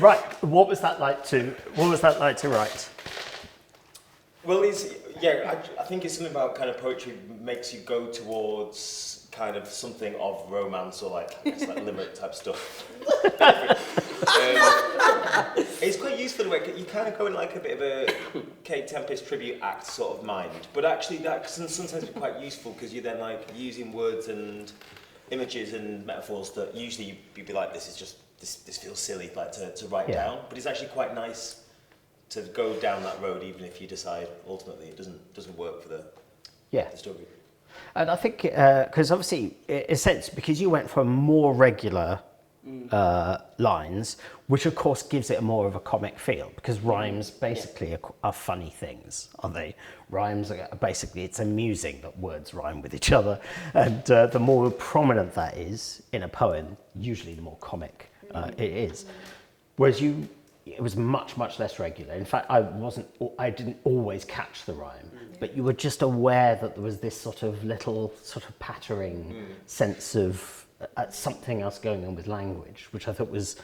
Right, what was that like to write? Well, I think it's something about kind of poetry makes you go towards kind of something of romance or like limerick type stuff. It's quite useful in a way, you kind of go in like a bit of a Kate Tempest tribute act sort of mind, but actually that can sometimes be quite useful because you're then like using words and images and metaphors that usually you'd be like, this feels silly like to write down, but it's actually quite nice to go down that road even if you decide ultimately it doesn't work for the story. And I think because obviously in a sense because you went for more regular lines, which of course gives it more of a comic feel because rhymes basically are funny things, aren't they? Rhymes are basically, it's amusing that words rhyme with each other, and the more prominent that is in a poem, usually the more comic it is. Whereas it was much less regular. In fact, I didn't always catch the rhyme, but you were just aware that there was this sort of little sort of pattering sense of something else going on with language, which I thought was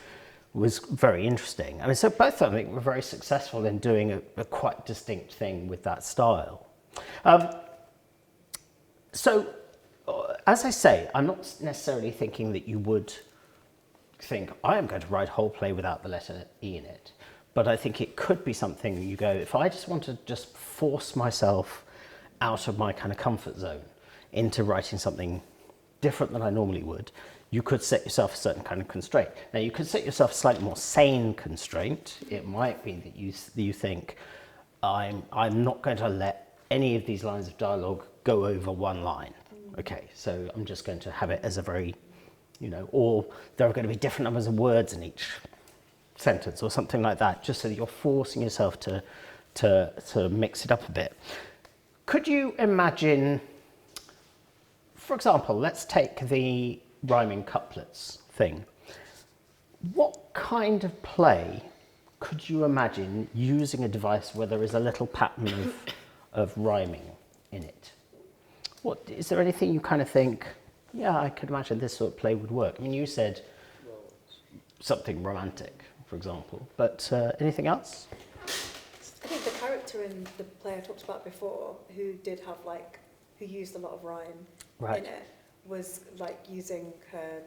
very interesting. I mean, so both of them were very successful in doing a quite distinct thing with that style. So, as I say, I'm not necessarily thinking that you would think, I am going to write a whole play without the letter E in it. But I think it could be something you go, if I just want to just force myself out of my kind of comfort zone into writing something different than I normally would, you could set yourself a certain kind of constraint. Now, you could set yourself a slightly more sane constraint. It might be that you think, I'm not going to let any of these lines of dialogue go over one line. Okay, so I'm just going to have it as a very, or there are going to be different numbers of words in each sentence or something like that, just so that you're forcing yourself to mix it up a bit. Could you imagine, for example, let's take the rhyming couplets thing. What kind of play could you imagine using a device where there is a little pattern of rhyming in it? Is there anything you kind of think, yeah, I could imagine this sort of play would work? I mean, you said something romantic, for example, but anything else? I think the character in the play I talked about before, who used a lot of rhyme in it, was like using her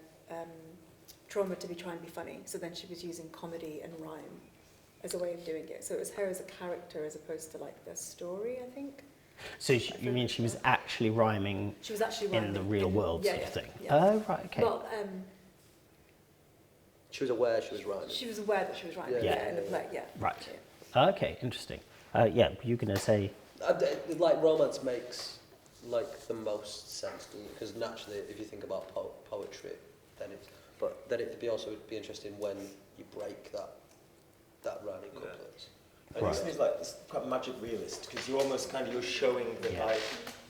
trauma to try and be funny. So then she was using comedy and rhyme as a way of doing it. So it was her as a character as opposed to like the story, I think. So you mean she was actually rhyming? She was actually rhyming in the real world sort of thing. Yeah. Oh, right, okay. Well, she was aware she was rhyming. She was aware that she was rhyming. In the play. Yeah. Right. Yeah. Okay, interesting. Yeah, you're going to say. Like romance makes like the most sense, because naturally, if you think about poetry, then it'd also be interesting when you break that rhyming couplets. And it's quite magic realist because you're showing that like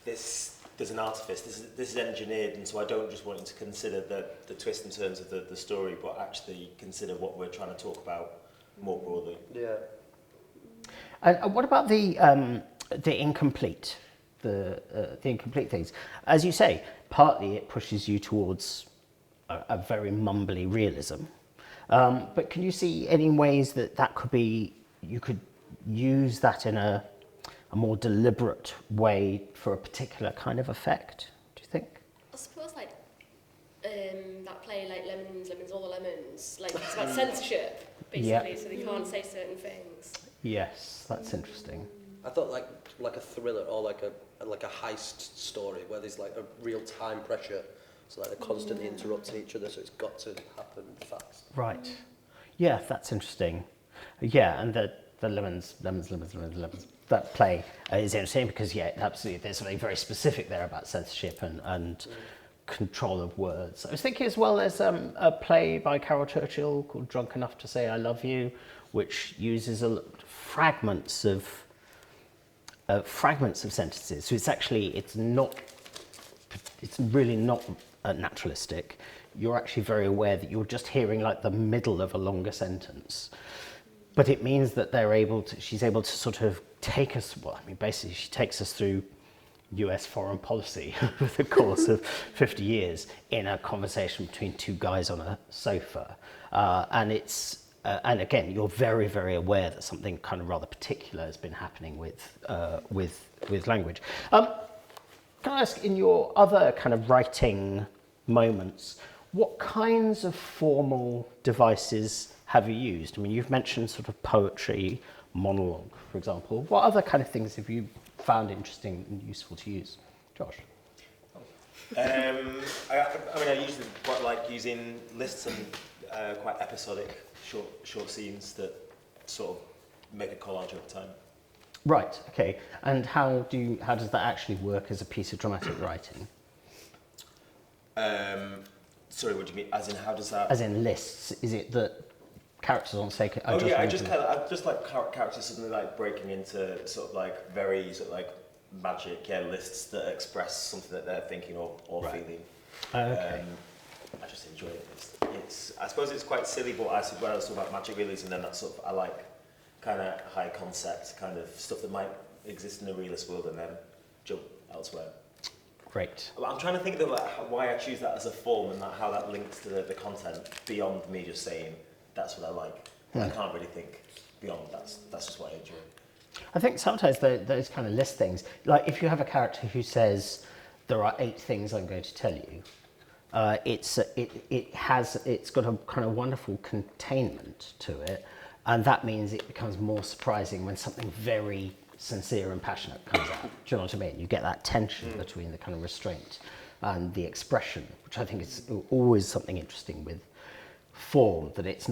there's an artifice, this is engineered, and so I don't just want you to consider the twists and turns of the story, but actually consider what we're trying to talk about more broadly. Yeah. And what about the incomplete, the incomplete things? As you say, partly it pushes you towards a very mumbly realism, but can you see any ways that could be, you could use that in a more deliberate way for a particular kind of effect, do you think? I suppose like that play, like Lemons, All the Lemons, like it's about censorship, basically, so they can't say certain things. Yes, that's interesting. I thought like a thriller or like a heist story where there's like a real time pressure, so like they're constantly interrupting each other, so it's got to happen fast. Right. Yeah, that's interesting. Yeah, and the lemons, that play is interesting because, absolutely, there's something very specific there about censorship and control of words. I was thinking as well as a play by Carol Churchill called Drunk Enough to Say I Love You, which uses fragments of sentences. So it's really not naturalistic. You're actually very aware that you're just hearing like the middle of a longer sentence. But it means that she's able to sort of take us, basically she takes us through US foreign policy over the course of 50 years in a conversation between two guys on a sofa. And again, you're very, very aware that something kind of rather particular has been happening with language. Can I ask, in your other kind of writing moments, what kinds of formal devices have you used? I mean, you've mentioned sort of poetry, monologue, for example. What other kind of things have you found interesting and useful to use? Josh? I usually quite like using lists and quite episodic short scenes that sort of make a collage over time. Right, okay. And how does that actually work as a piece of dramatic writing? Sorry, what do you mean? As in, how does that? As in lists. Is it that characters on say? I just like characters suddenly like breaking into sort of like very sort of like magic lists that express something that they're thinking or feeling. Okay. I just enjoy it. I suppose it's quite silly, but when I was talking about magic realism, then that's sort of I like kind of high concept kind of stuff that might exist in the realist world and then jump elsewhere. Great. I'm trying to think of why I choose that as a form and how that links to the content beyond me just saying that's what I like. I can't really think beyond. That's just what I enjoy. I think sometimes those kind of list things, like if you have a character who says there are 8 things I'm going to tell you, it's got a kind of wonderful containment to it, and that means it becomes more surprising when something very sincere and passionate comes out. Do you know what I mean? You get that tension between the kind of restraint and the expression, which I think is always something interesting with form, that it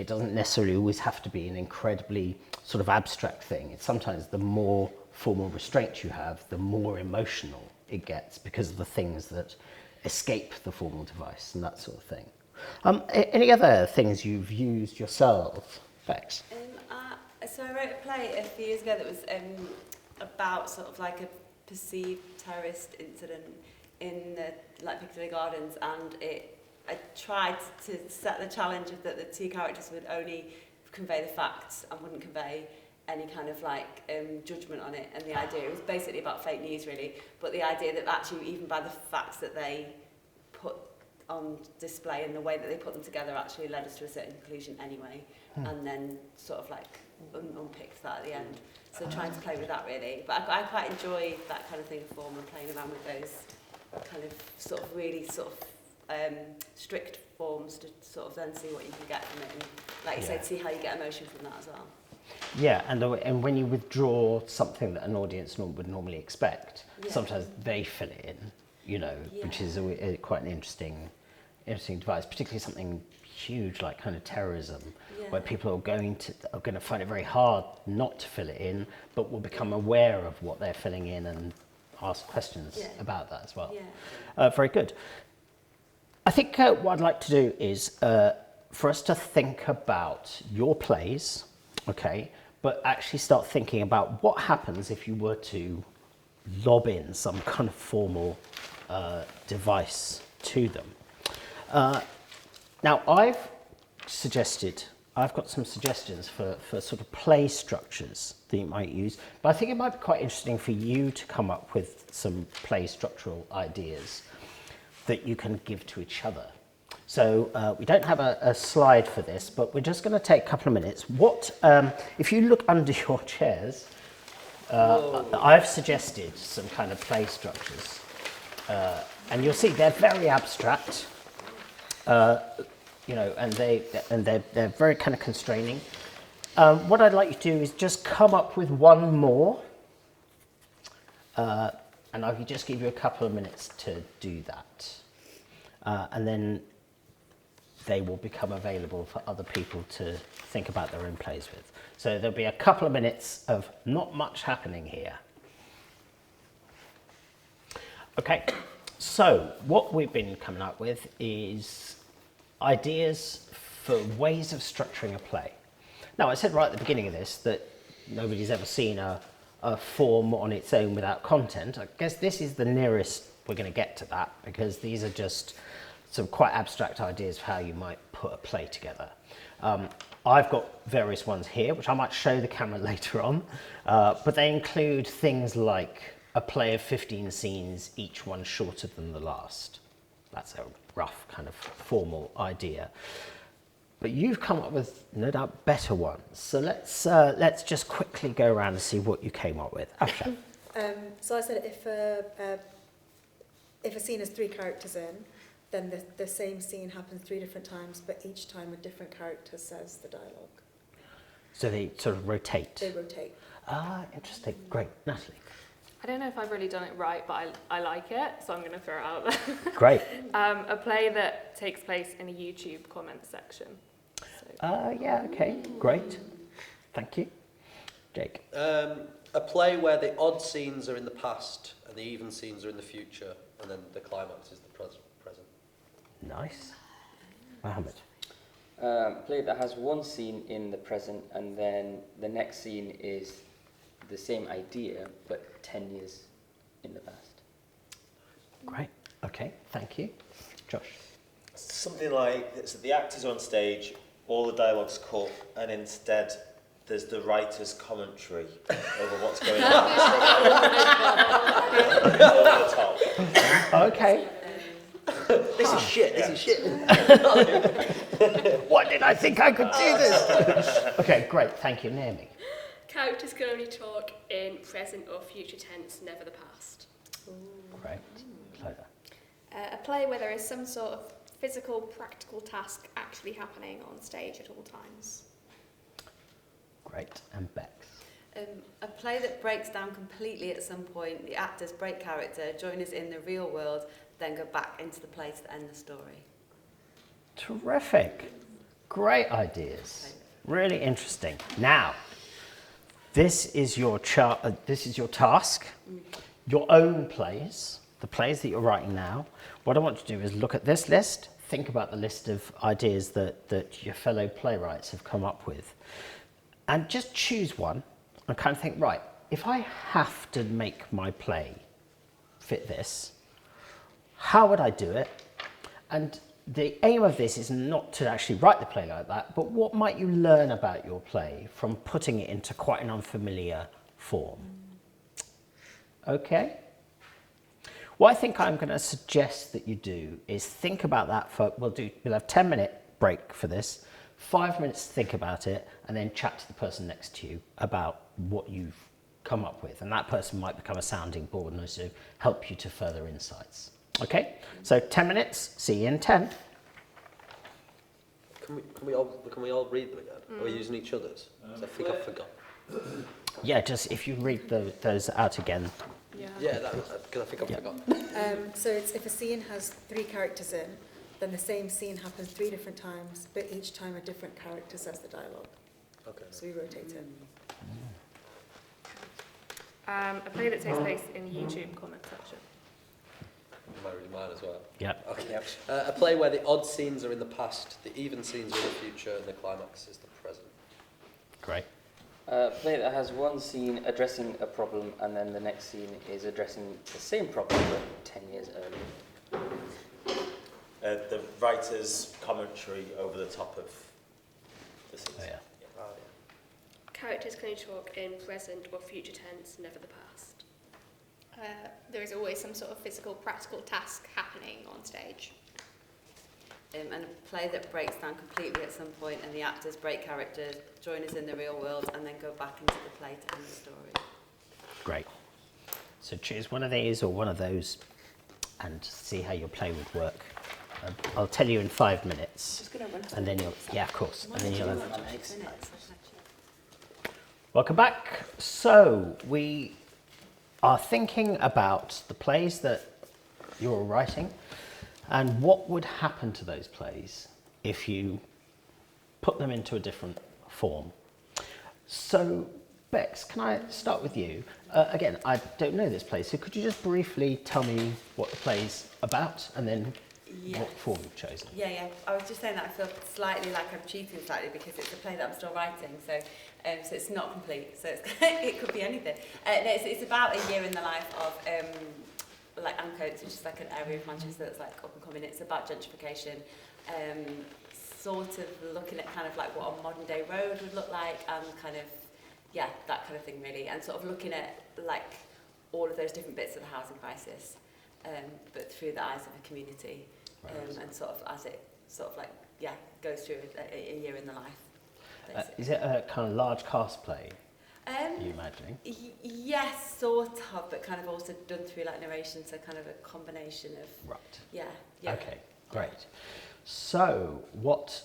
doesn't necessarily always have to be an incredibly sort of abstract thing. It's sometimes the more formal restraint you have, the more emotional it gets because of the things that escape the formal device and that sort of thing. Any other things you've used yourself, Bex? So I wrote a play a few years ago that was about sort of like a perceived terrorist incident in the Piccadilly Gardens, and I tried to set the challenge that the 2 characters would only convey the facts and wouldn't convey any kind of judgment on it. And the idea, it was basically about fake news really, but the idea that actually even by the facts that they put on display and the way that they put them together actually led us to a certain conclusion anyway, and then sort of unpicked that at the end. So trying to play with that really, but I quite enjoy that kind of thing of form and playing around with those kind of sort of really sort of strict forms to sort of then see what you can get from it, and like you said, see how you get emotion from that as well. Yeah, and when you withdraw something that an audience would normally expect, sometimes they fill it in, which is quite an interesting device, particularly something huge like kind of terrorism, where people are going to find it very hard not to fill it in, but will become aware of what they're filling in and ask questions about that as well. Very good. I think what I'd like to do is for us to think about your plays, okay, but actually start thinking about what happens if you were to lob in some kind of formal device to them. Now, I've got some suggestions for sort of play structures that you might use, but I think it might be quite interesting for you to come up with some play structural ideas that you can give to each other. So we don't have a slide for this, but we're just going to take a couple of minutes. If you look under your chairs, I've suggested some kind of play structures, and you'll see they're very abstract, and they're very kind of constraining. What I'd like you to do is just come up with one more, and I can just give you a couple of minutes to do that, and then they will become available for other people to think about their own plays with. So there'll be a couple of minutes of not much happening here. Okay, so what we've been coming up with is ideas for ways of structuring a play. Now, I said right at the beginning of this that nobody's ever seen a form on its own without content. I guess this is the nearest we're going to get to that, because these are just some quite abstract ideas of how you might put a play together. I've got various ones here, which I might show the camera later on, but they include things like a play of 15 scenes, each one shorter than the last. That's a rough kind of formal idea. But you've come up with, no doubt, better ones. So let's just quickly go around and see what you came up with. Afsha. So I said if a scene has 3 characters in, then the same scene happens 3 different times, but each time a different character says the dialogue. So they sort of rotate. They rotate. Ah, interesting. Great. Natalie. I don't know if I've really done it right, but I like it, so I'm going to throw it out there. Great. A play that takes place in a YouTube comment section. Yeah, okay. Great. Thank you. Jake. A play where the odd scenes are in the past and the even scenes are in the future, and then the climax is the present. Nice. Mohammed. Play that has one scene in the present and then the next scene is the same idea but 10 years in the past. Great. Okay, thank you. Josh. Something like so the actors are on stage, all the dialogue's cut, and instead there's the writer's commentary over what's going on. Over the top. Okay. This is shit. This is shit. What did I think I could do this? Okay, great. Thank you, Naomi. Characters can only talk in present or future tense, never the past. Great. Clover. A play where there is some sort of physical, practical task actually happening on stage at all times. Great. And Bex. A play that breaks down completely at some point, the actors break character, join us in the real world, then go back into the play to end the story. Terrific. Great ideas. Really interesting. Now, this is your task. Your own plays, the plays that you're writing now. What I want to do is look at this list, think about the list of ideas that your fellow playwrights have come up with, and just choose one and kind of think, right, if I have to make my play fit this, how would I do it? And the aim of this is not to actually write the play like that, but what might you learn about your play from putting it into quite an unfamiliar form? Okay? What I think I'm going to suggest that you do is think about that for, we'll have 10-minute break for this, 5 minutes to think about it, and then chat to the person next to you about what you've come up with. And that person might become a sounding board and also help you to further insights. Okay, so 10 minutes, see you in 10. Can we all read them again? Are we using each other's? I think I forgot. Yeah, just if you read those out again. Yeah, because I think I forgot. So it's if a scene has 3 characters in, then the same scene happens 3 different times, but each time a different character says the dialogue. Okay. So we rotate it. A play that takes place in the YouTube comment section. Am I reading mine as well? Yep. Okay. A play where the odd scenes are in the past, the even scenes are in the future, and the climax is the present. Great. A play that has one scene addressing a problem and then the next scene is addressing the same problem but 10 years earlier. The writer's commentary over the top of the scenes. Oh, yeah. Characters can only talk in present or future tense, never the past. There is always some sort of physical, practical task happening on stage. And a play that breaks down completely at some point and the actors break characters, join us in the real world, and then go back into the play to end the story. Great. So choose one of these or one of those and see how your play would work. I'll tell you in 5 minutes. Just going to run And then you'll, yeah, of course. And then you'll have, 6 minutes. welcome back. So we are thinking about the plays that you're writing and what would happen to those plays if you put them into a different form. So Bex, can I start with you? Again, I don't know this play, so could you just briefly tell me what the play's about and then what form you've chosen? Yeah. I was just saying that I feel slightly like I'm cheating slightly because it's a play that I'm still writing, so it's not complete. So it could be anything. It's about a year in the life of like Ancoats, which is like an area of Manchester that's like up and coming. It's about gentrification, sort of looking at kind of like what a modern day road would look like, and kind of that kind of thing really, and sort of looking at like all of those different bits of the housing crisis, but through the eyes of a community, and sort of as it sort of like, goes through a year in the life. Is it a kind of large cast play, are you imagining? Yes, sort of, but kind of also done through like narration, so kind of a combination of... Right. Yeah. Okay, great. So, what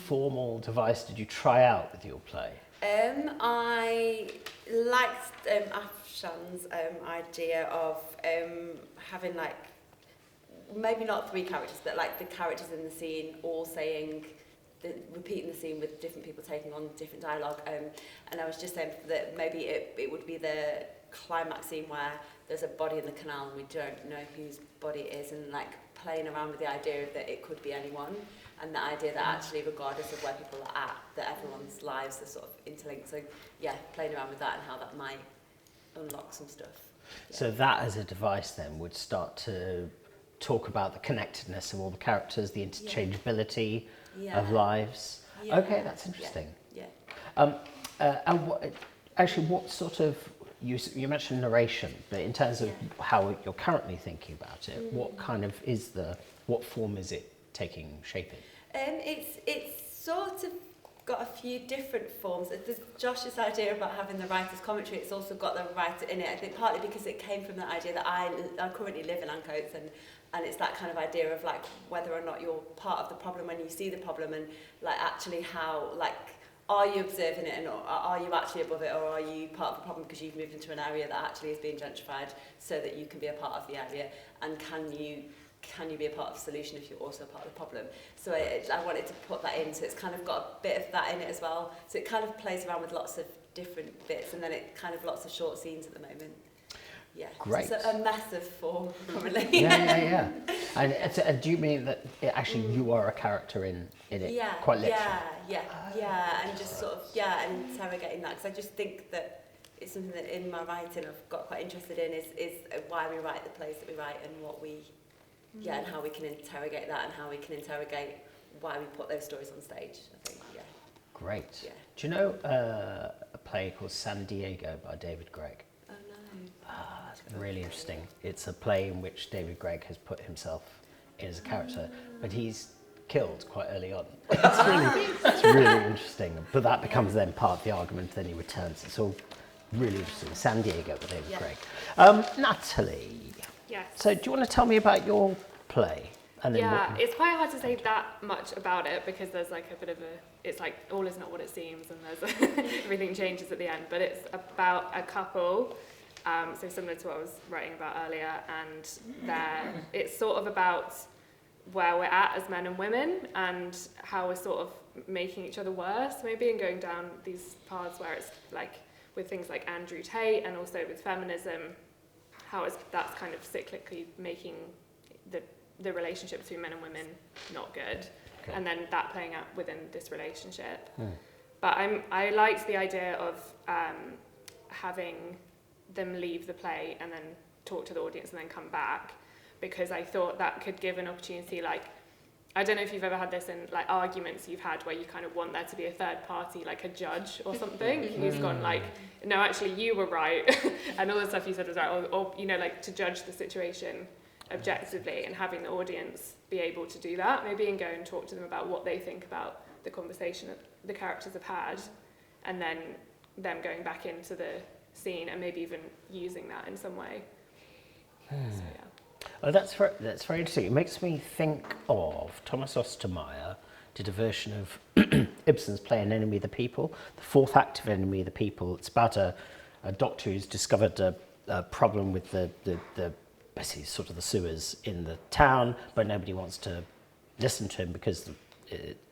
formal device did you try out with your play? I liked Afshan's idea of having like, maybe not 3 characters, but like the characters in the scene all saying, repeating the scene with different people taking on different dialogue. And I was just saying that maybe it would be the climax scene where there's a body in the canal and we don't know whose body it is, and like playing around with the idea that it could be anyone, and the idea that actually regardless of where people are at, that everyone's lives are sort of interlinked. So yeah, playing around with that and how that might unlock some stuff. Yeah. So that as a device then would start to talk about the connectedness of all the characters, the interchangeability of lives. Yeah. Okay, that's interesting. Yeah. And what sort of, you mentioned narration, but in terms of how you're currently thinking about it, what kind of what form is it taking shape in? It's sort of got a few different forms. There's Josh's idea about having the writer's commentary. It's also got the writer in it. I think partly because it came from the idea that I currently live in Ancoats, and it's that kind of idea of like whether or not you're part of the problem when you see the problem, and like actually how, like, are you observing it, and are you actually above it, or are you part of the problem because you've moved into an area that actually is being gentrified so that you can be a part of the area, and can you be a part of the solution if you're also a part of the problem? So I wanted to put that in, so it's kind of got a bit of that in it as well. So it kind of plays around with lots of different bits, and then it kind of lots of short scenes at the moment. Yeah, great. So it's a massive form currently. Yeah. And do you mean that you are a character in it, quite literally? Yeah, and just sort of and interrogating that, because I just think that it's something that in my writing I've got quite interested in is why we write the plays that we write, and what we and how we can interrogate that, and how we can interrogate why we put those stories on stage, I think. Great. Yeah. Do you know a play called San Diego by David Gregg? Oh no. It's really interesting. It's a play in which David Gregg has put himself in as a character, but he's killed quite early on. It's really interesting. But that becomes then part of the argument, then he returns. It's all really interesting. San Diego by David Gregg. Natalie. Yes. So do you want to tell me about your play? And then it's quite hard to say that much about it because there's like a bit of it's like all is not what it seems, and there's everything changes at the end. But it's about a couple, so similar to what I was writing about earlier, and it's sort of about where we're at as men and women, and how we're sort of making each other worse, maybe, and going down these paths where it's like with things like Andrew Tate, and also with feminism, how that's kind of cyclically making the relationship between men and women not good, and then that playing out within this relationship. But I liked the idea of having them leave the play and then talk to the audience and then come back, because I thought that could give an opportunity. Like, I don't know if you've ever had this in like arguments you've had where you kind of want there to be a third party, like a judge or something, who's gone like, no, actually you were right, and all the stuff you said was right, or you know, like to judge the situation objectively, and having the audience be able to do that, maybe, and go and talk to them about what they think about the conversation that the characters have had, and then them going back into the scene and maybe even using that in some way. So Oh, that's very interesting. It makes me think of Thomas Ostermeyer did a version of Ibsen's play An Enemy of the People, the fourth act of Enemy of the People. It's about a doctor who's discovered a problem with the basically sort of the sewers in the town, but nobody wants to listen to him because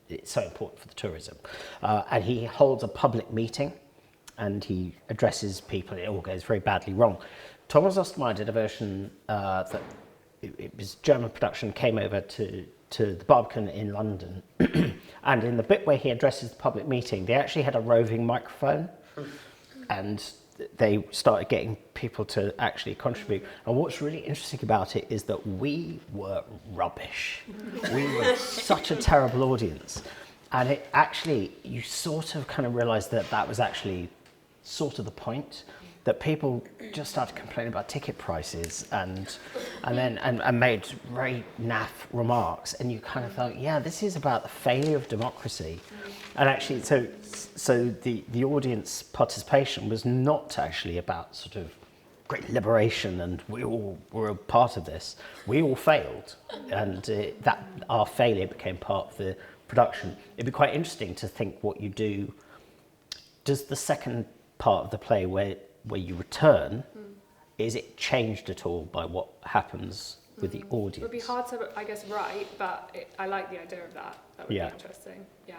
it's so important for the tourism. And he holds a public meeting and he addresses people, and it all goes very badly wrong. Thomas Ostermeyer did a version that it was German production, came over to the Barbican in London, and in the bit where he addresses the public meeting, they actually had a roving microphone, and they started getting people to actually contribute. And what's really interesting about it is that we were rubbish. We were such a terrible audience. And it actually, you sort of kind of realised that was actually sort of the point, that people just started complaining about ticket prices and made very naff remarks, and you kind of thought, yeah, this is about the failure of democracy. And actually, so the audience participation was not actually about sort of great liberation and we all were a part of this. We all failed, and that our failure became part of the production. It'd be quite interesting to think what you do. Does the second part of the play where you return, is it changed at all by what happens with the audience? It would be hard to, I guess, write, but I like the idea of that. That would be interesting. Yeah.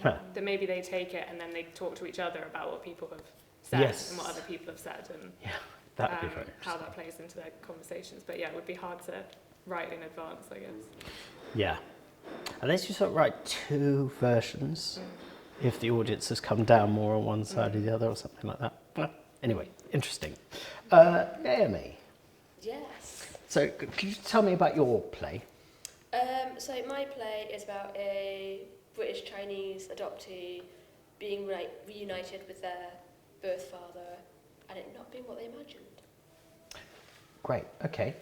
Huh. That maybe they take it and then they talk to each other about what people have said and what other people have said, and that would be very how that plays into their conversations. But yeah, it would be hard to write in advance, I guess. Yeah. Unless you sort of write two versions, if the audience has come down more on one side or the other or something like that. Well, anyway, interesting. Naomi. Yes. So could you tell me about your play? So my play is about a British-Chinese adoptee being reunited with their birth father and it not being what they imagined. Great, okay.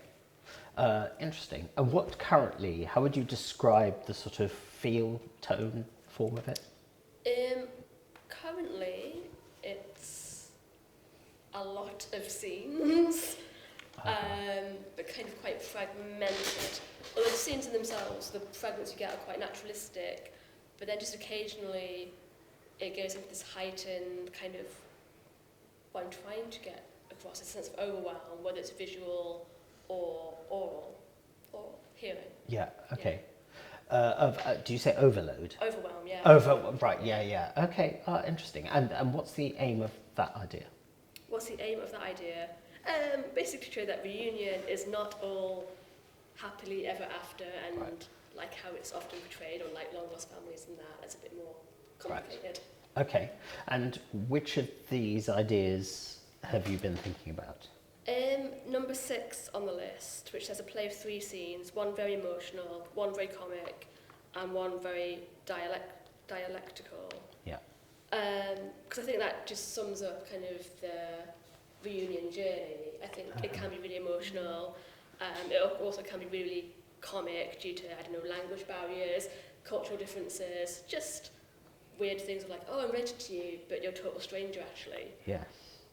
Interesting. And how would you describe the sort of feel, tone, form of it? Currently, it's a lot of scenes, but kind of quite fragmented. Although the scenes in themselves, the fragments you get are quite naturalistic, but then just occasionally it goes into this heightened kind of what I'm trying to get across, a sense of overwhelm, whether it's visual or oral or hearing. Yeah, okay. Do you say overload? Overwhelm, yeah. Right, yeah. Okay, interesting. And what's the aim of that idea? What's the aim of that idea? Basically to show that reunion is not all happily ever after and like how it's often portrayed on like long lost families and that. It's a bit more complicated. Right. Okay. And which of these ideas have you been thinking about? Number 6 on the list, which has a play of 3 scenes, one very emotional, one very comic, and one very dialectical. Yeah. Because I think that just sums up kind of the reunion journey. I think it can be really emotional. It also can be really comic due to, I don't know, language barriers, cultural differences, just weird things of like, oh, I'm related to you, but you're a total stranger actually. Yeah.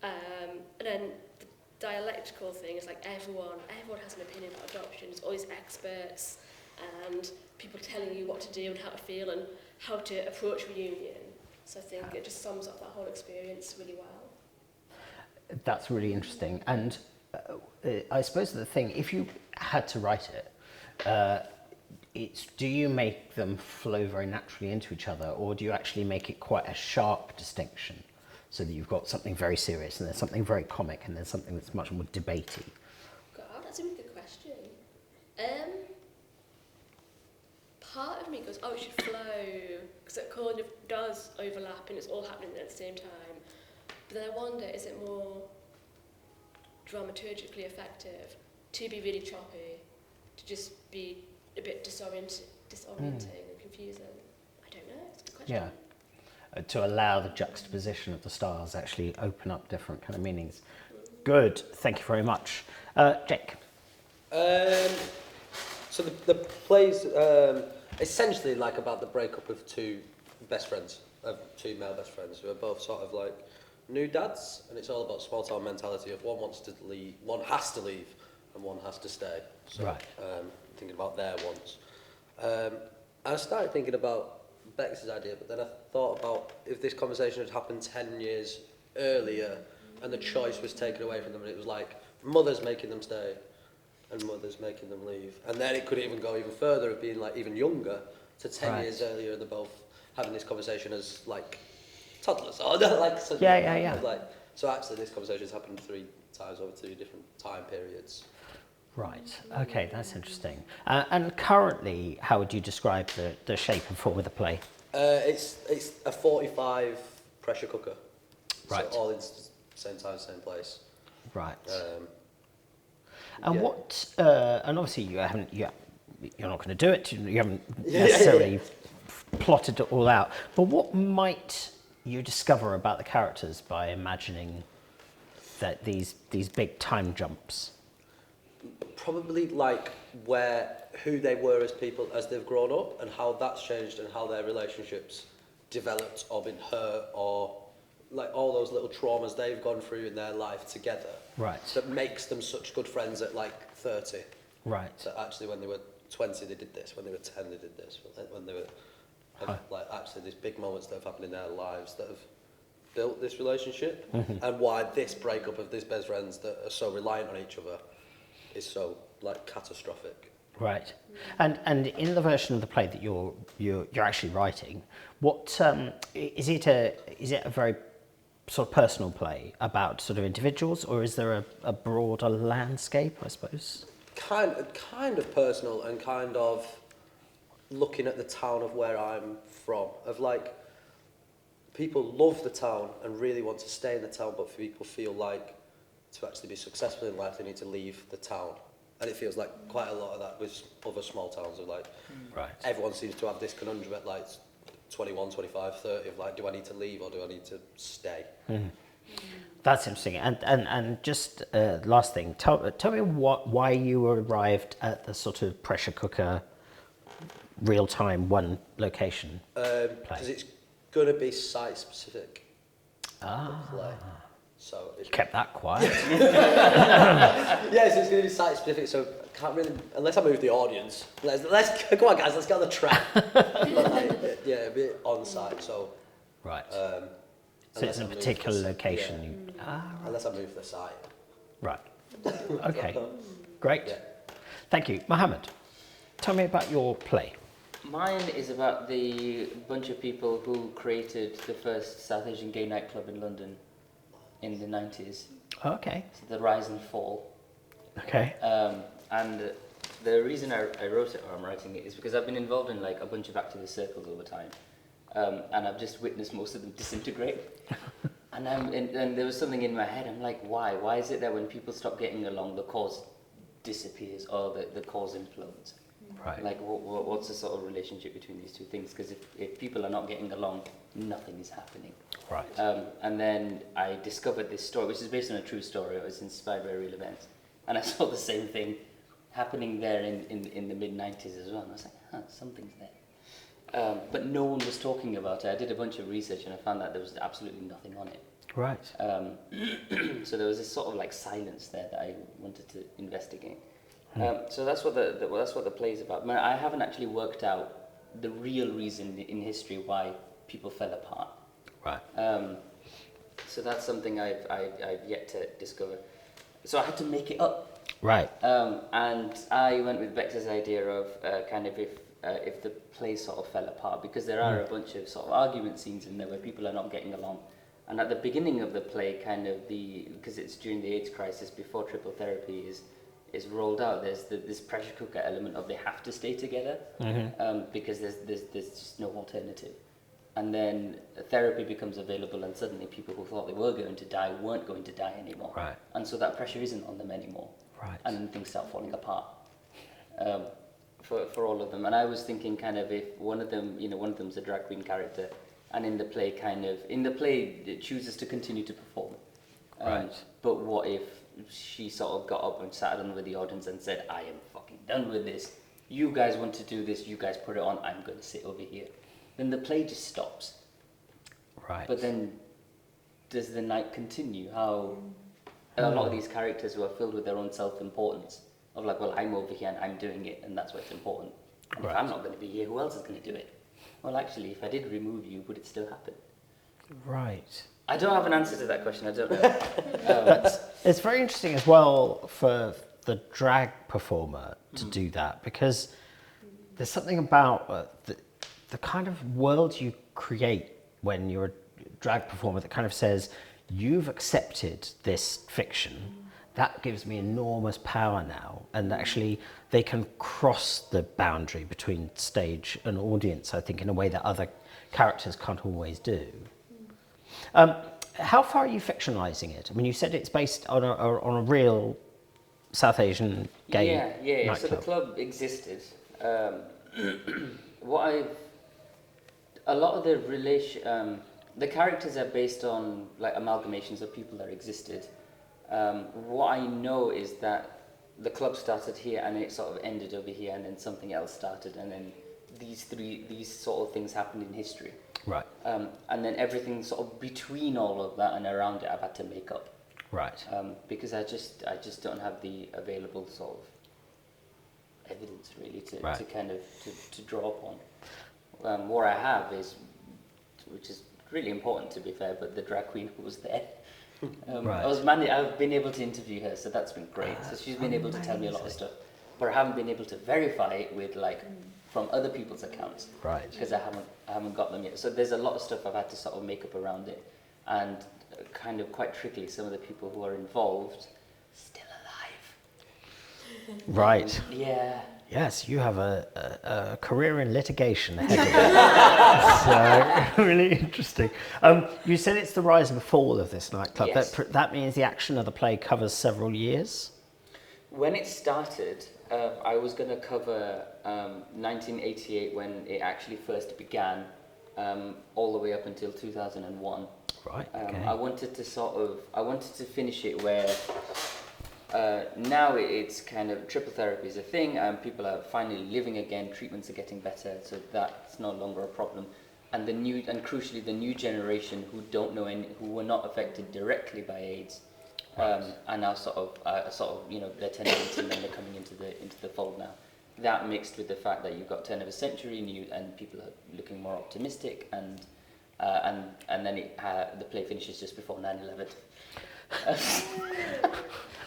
And then the dialectical thing is like everyone has an opinion about adoption. There's all these experts and people telling you what to do and how to feel and how to approach reunion. So I think it just sums up that whole experience really well. That's really interesting. And I suppose the thing, if you had to write it, do you make them flow very naturally into each other, or do you actually make it quite a sharp distinction so that you've got something very serious and there's something very comic and there's something that's much more debatey? God, that's a really good question. Part of me goes, oh, it should flow, because it kind of does overlap and it's all happening at the same time. But then I wonder, is it more dramaturgically effective to be really choppy, to just be a bit disorienting and confusing? I don't know, it's a good question. Yeah, to allow the juxtaposition of the styles actually open up different kind of meanings. Good, thank you very much. Jake? So the play's essentially like about the breakup of two male best friends who are both sort of like new dads, and it's all about small town mentality of one wants to leave, one has to leave, and one has to stay. So, right. Thinking about their wants. I started thinking about Bex's idea, but then I thought about if this conversation had happened 10 years earlier and the choice was taken away from them, and it was like mothers making them stay and mothers making them leave. And then it could even go even further of being like even younger to 10 years earlier, and they're both having this conversation as like toddlers or like yeah. Like, so actually this conversation has happened 3 times over 3 different time periods. Right, okay, that's interesting. And currently, how would you describe the shape and form of the play? It's a 45 pressure cooker. Right. So all in same time, same place. Right. And what? And obviously, you're not going to do it. You haven't necessarily plotted it all out. But what might you discover about the characters by imagining that these big time jumps? Probably like who they were as people as they've grown up, and how that's changed, and how their relationships developed or been hurt, or like all those little traumas they've gone through in their life together. Right. That makes them such good friends at like 30. Right. That actually when they were 20 they did this, when they were 10 they did this, when they were like actually these big moments that have happened in their lives that have built this relationship, and why this breakup of these best friends that are so reliant on each other is so like catastrophic. Right. And in the version of the play that you're actually writing, what is it a very sort of personal play about sort of individuals, or is there a broader landscape, I suppose? Kind of personal, and kind of looking at the town of where I'm from, of like people love the town and really want to stay in the town, but people feel like to actually be successful in life they need to leave the town. And it feels like quite a lot of that with other small towns of like, right. Everyone seems to have this conundrum at like 21, 25, 30 of like, do I need to leave or do I need to stay? That's interesting. And just last thing, tell me why you arrived at the sort of pressure cooker, real time, one location play. Because it's going to be site specific. Play. So You kept that quiet. Yes, it's going to be site specific, so I can't really, unless I move the audience. Let's come on, guys, let's get on the track. Yeah, a bit on site. So Right. So it's in a particular location. Yeah. Unless I move the site. Right. Okay. Great. Yeah. Thank you, Mohammed. Tell me about your play. Mine is about the bunch of people who created the first South Asian gay nightclub in London in the 90s. Okay. So the rise and fall. Okay. And the reason I wrote it, or I'm writing it, is because I've been involved in like a bunch of activist circles over time. And I've just witnessed most of them disintegrate. And there was something in my head, I'm like, why? Why is it that when people stop getting along, the cause disappears, or the cause implodes? Right. Like, what's the sort of relationship between these two things? Because if people are not getting along, nothing is happening. Right. And then I discovered this story, which is based on a true story. It was inspired by real events. And I saw the same thing happening there in the mid-90s as well. And I was like, something's there. But no one was talking about it. I did a bunch of research and I found that there was absolutely nothing on it. Right. So there was this sort of like silence there that I wanted to investigate. So that's what the play is about. I haven't actually worked out the real reason in history why people fell apart. Right. So that's something I've yet to discover. So I had to make it up. Right. And I went with Bector's idea of kind of if the play sort of fell apart, because there are a bunch of sort of argument scenes in there where people are not getting along. And at the beginning of the play, kind of because it's during the AIDS crisis, before triple therapy is rolled out, there's this pressure cooker element of they have to stay together, because there's just no alternative. And then therapy becomes available, and suddenly people who thought they were going to die weren't going to die anymore. Right. And so that pressure isn't on them anymore. Right. And then things start falling apart for all of them. And I was thinking kind of if one of them's a drag queen character, and in the play it chooses to continue to perform. Right. But what if she sort of got up and sat down with the audience and said, I am fucking done with this. You guys want to do this, you guys put it on, I'm going to sit over here. Then the play just stops. Right. But then does the night continue? How a lot of these characters who are filled with their own self-importance, of like, well, I'm over here and I'm doing it, and that's what's important. And Right. if I'm not going to be here, who else is going to do it? Well, actually, if I did remove you, would it still happen? Right. I don't have an answer to that question, I don't know. It's very interesting as well for the drag performer to do that, because there's something about the kind of world you create when you're a drag performer that kind of says, you've accepted this fiction, that gives me enormous power now, and actually they can cross the boundary between stage and audience, I think, in a way that other characters can't always do. How far are you fictionalizing it? I mean, you said it's based on a real South Asian gay nightclub. So the club existed. A lot of the characters are based on like amalgamations of people that existed. What I know is that the club started here and it sort of ended over here, and then something else started, and then these sort of things happened in history. Right. And then everything sort of between all of that and around it, I've had to make up. Right. Because I just don't have the available sort of evidence really to kind of to draw upon. What I have is, which is really important to be fair, but the drag queen who was there. I've been able to interview her, so that's been great. So she's been able to tell me a lot of stuff, but I haven't been able to verify it with from other people's accounts. Right. Because I haven't got them yet. So there's a lot of stuff I've had to sort of make up around it, and kind of quite trickily, some of the people who are involved still alive. Right. Yeah. Yes, you have a career in litigation ahead of you. So, really interesting. You said it's the rise and fall of this nightclub. Yes. That means the action of the play covers several years? When it started, I was going to cover 1988 when it actually first began, all the way up until 2001. Right, okay. I wanted to finish it where now it's kind of triple therapy is a thing, and people are finally living again, treatments are getting better, so that's no longer a problem. And crucially, the new generation who don't know who were not affected directly by AIDS, are now sort of they're turning 18 and they're coming into the fold now. That mixed with the fact that you've got turn of a century and people are looking more optimistic, and then the play finishes just before 9/11.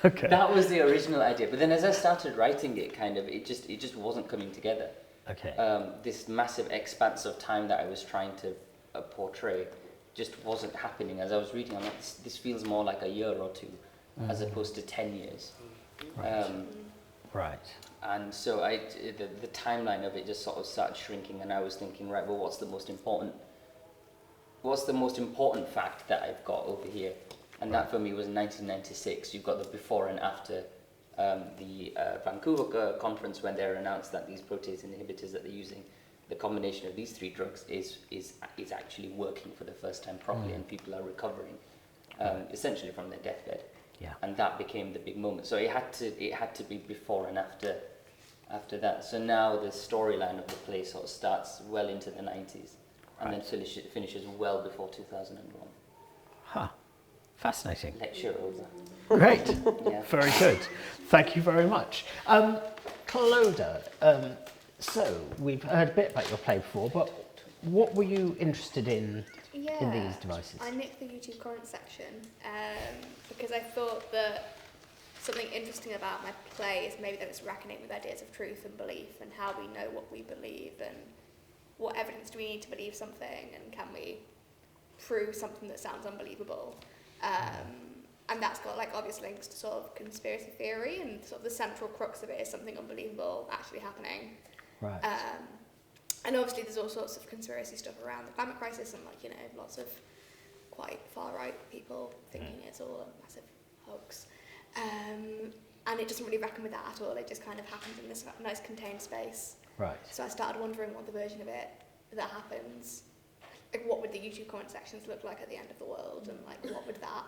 Okay. That was the original idea, but then as I started writing it, it just wasn't coming together. Okay. This massive expanse of time that I was trying to portray just wasn't happening. As I was reading, I'm like, this feels more like a year or two, as opposed to 10 years. Right. Right. And so the timeline of it just sort of started shrinking, and I was thinking, right, well, what's the most important fact that I've got over here? And that for me was 1996. You've got the before and after the Vancouver conference, when they announced that these protease inhibitors that they're using, the combination of these three drugs is actually working for the first time properly, and people are recovering essentially from their deathbed. Yeah. And that became the big moment. So it had to be before and after that. So now the storyline of the play sort of starts well into the 90s, and then finishes well before 2001. Huh. Fascinating. Lecture over. Great. Yeah. Very good. Thank you very much. Cloda, so we've heard a bit about your play before, but what were you interested in these devices? I nicked the YouTube comment section because I thought that something interesting about my play is maybe that it's reckoning with ideas of truth and belief, and how we know what we believe, and what evidence do we need to believe something, and can we prove something that sounds unbelievable. And that's got obvious links to sort of conspiracy theory, and sort of the central crux of it is something unbelievable actually happening. Right. And obviously there's all sorts of conspiracy stuff around the climate crisis, and lots of quite far right people thinking it's all a massive hoax. And it doesn't really reckon with that at all. It just kind of happens in this nice contained space. Right. So I started wondering what the version of it that happens, what would the YouTube comment sections look like at the end of the world, and what would that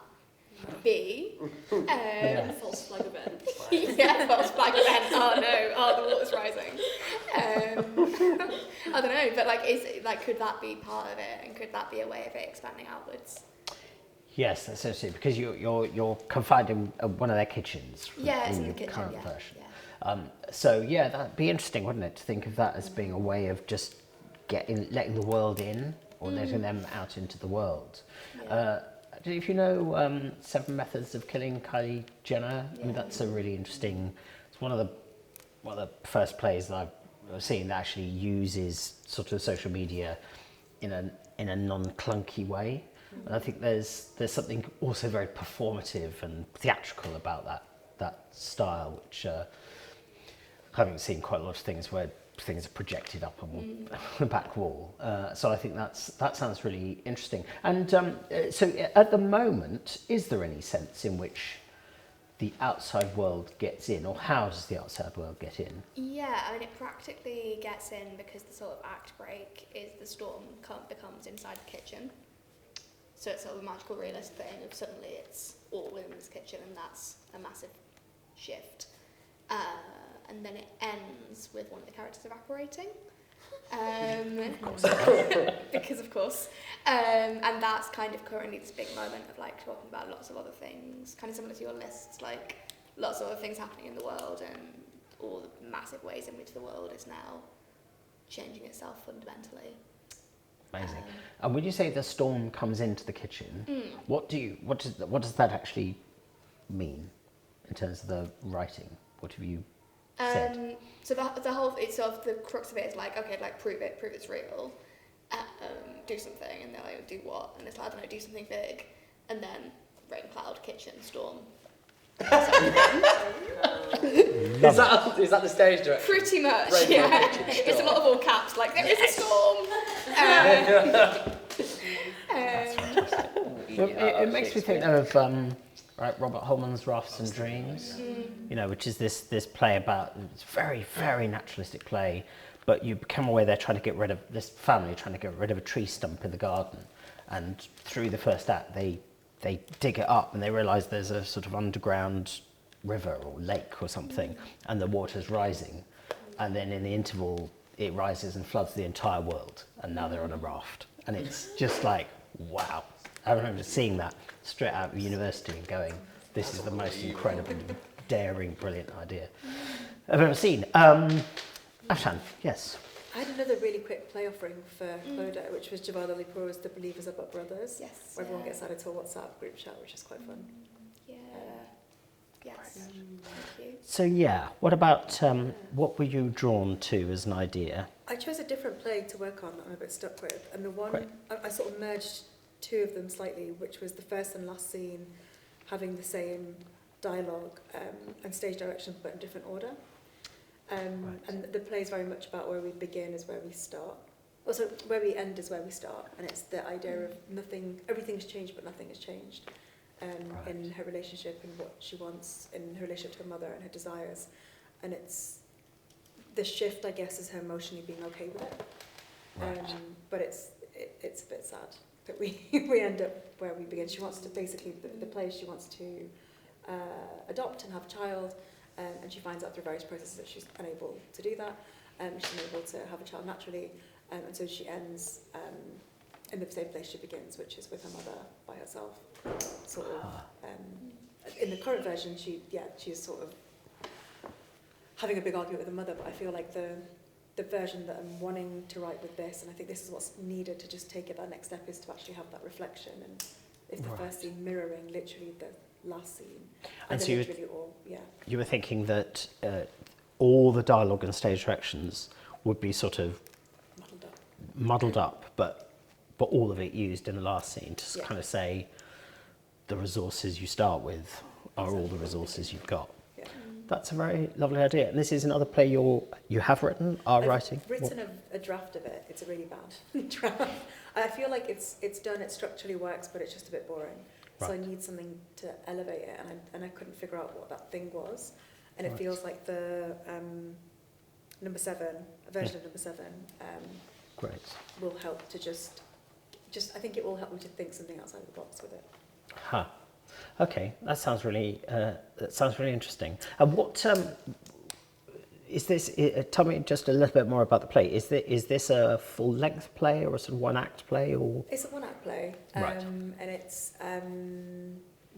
be? False flag event. Yeah, false flag event. Oh no, the water's rising. I don't know, but is it, could that be part of it, and could that be a way of it expanding outwards? Yes, that's essentially because you're confined in one of their kitchens. Yeah, it's in your the kitchen. current Yeah. version. So that'd be interesting, wouldn't it, to think of that as being a way of just letting the world in, or letting them out into the world. Yeah. If you know 7 Methods of Killing Kylie Jenner, I mean, that's a really interesting. It's one of the first plays that I've seen that actually uses sort of social media in a non-clunky way. And I think there's something also very performative and theatrical about that style, which having seen quite a lot of things where things are projected up on the back wall. So I think that sounds really interesting. And so at the moment, is there any sense in which the outside world gets in, or how does the outside world get in? Yeah, I mean, it practically gets in because the sort of act break is the storm becomes inside the kitchen. So it's sort of a magical realist thing of suddenly it's all women's kitchen, and that's a massive shift. And then it ends with one of the characters evaporating. Because of course. And that's kind of currently this big moment of like talking about lots of other things, kind of similar to your lists, like lots of other things happening in the world and all the massive ways in which the world is now changing itself fundamentally. Amazing. And when you say the storm comes into the kitchen, what does that actually mean in terms of the writing? What have you said? So the whole, it's sort of the crux of it is like, okay, like prove it's real, do something, and they're like, do what? And it's like, I don't know, do something big, and then rain, cloud, kitchen, storm. Is that the stage direction? Pretty much, Rain, yeah. cloud, kitchen, storm. It's a lot of all caps, like there is a storm. It makes me think of Robert Holman's Rafts and Dreams, you know, which is this play about, it's very, very naturalistic play, but you become aware they're trying to get rid of, this family trying to get rid of a tree stump in the garden, and through the first act they dig it up and they realise there's a sort of underground river or lake or something, and the water's rising, and then in the interval it rises and floods the entire world, and now they're on a raft, and it's just like, wow. I remember seeing that straight out of university and going, this is the most incredible, daring, brilliant idea I've ever seen. Afshan, yes. I had another really quick play offering for Cloda, which was Javad Alipour's The Believers Are But Brothers, Yes. where everyone gets added to a WhatsApp group chat, which is quite fun. Yeah. Yes. Thank you. So yeah, what about, what were you drawn to as an idea? I chose a different play to work on that I'm a bit stuck with, and the one, Great. I sort of merged two of them slightly, which was the first and last scene having the same dialogue and stage direction but in different order. And the play is very much about where we begin is where we start. Also, where we end is where we start, and it's the idea of nothing, everything's changed but nothing has changed in her relationship and what she wants, in her relationship to her mother and her desires. And it's the shift, I guess, is her emotionally being okay with it. But it's a bit sad that we end up where we begin. She wants to basically, the play, she wants to adopt and have a child, and she finds out through various processes that she's unable to do that. She's unable to have a child naturally, and so she ends in the same place she begins, which is with her mother by herself. Sort of. In the current version, she's sort of having a big argument with her mother, but I feel like the version that I'm wanting to write with this, and I think this is what's needed to just take it that next step, is to actually have that reflection, and if the first scene mirroring literally the last scene, and so you were thinking that all the dialogue and stage directions would be sort of muddled up, but all of it used in the last scene to kind of say the resources you start with are all the resources you've got. That's a very lovely idea. And this is another play you have written, writing? I've written a draft of it. It's a really bad draft. I feel like it's done, it structurally works, but it's just a bit boring. So I need something to elevate it, and I couldn't figure out what that thing was. And it feels like the number 7, a version of number 7, will help to just I think it will help me to think something outside of the box with it. Huh. Okay, that sounds really interesting. And what is this? Tell me just a little bit more about the play. Is this a full-length play or a sort of one-act play, or? It's a one-act play, and it's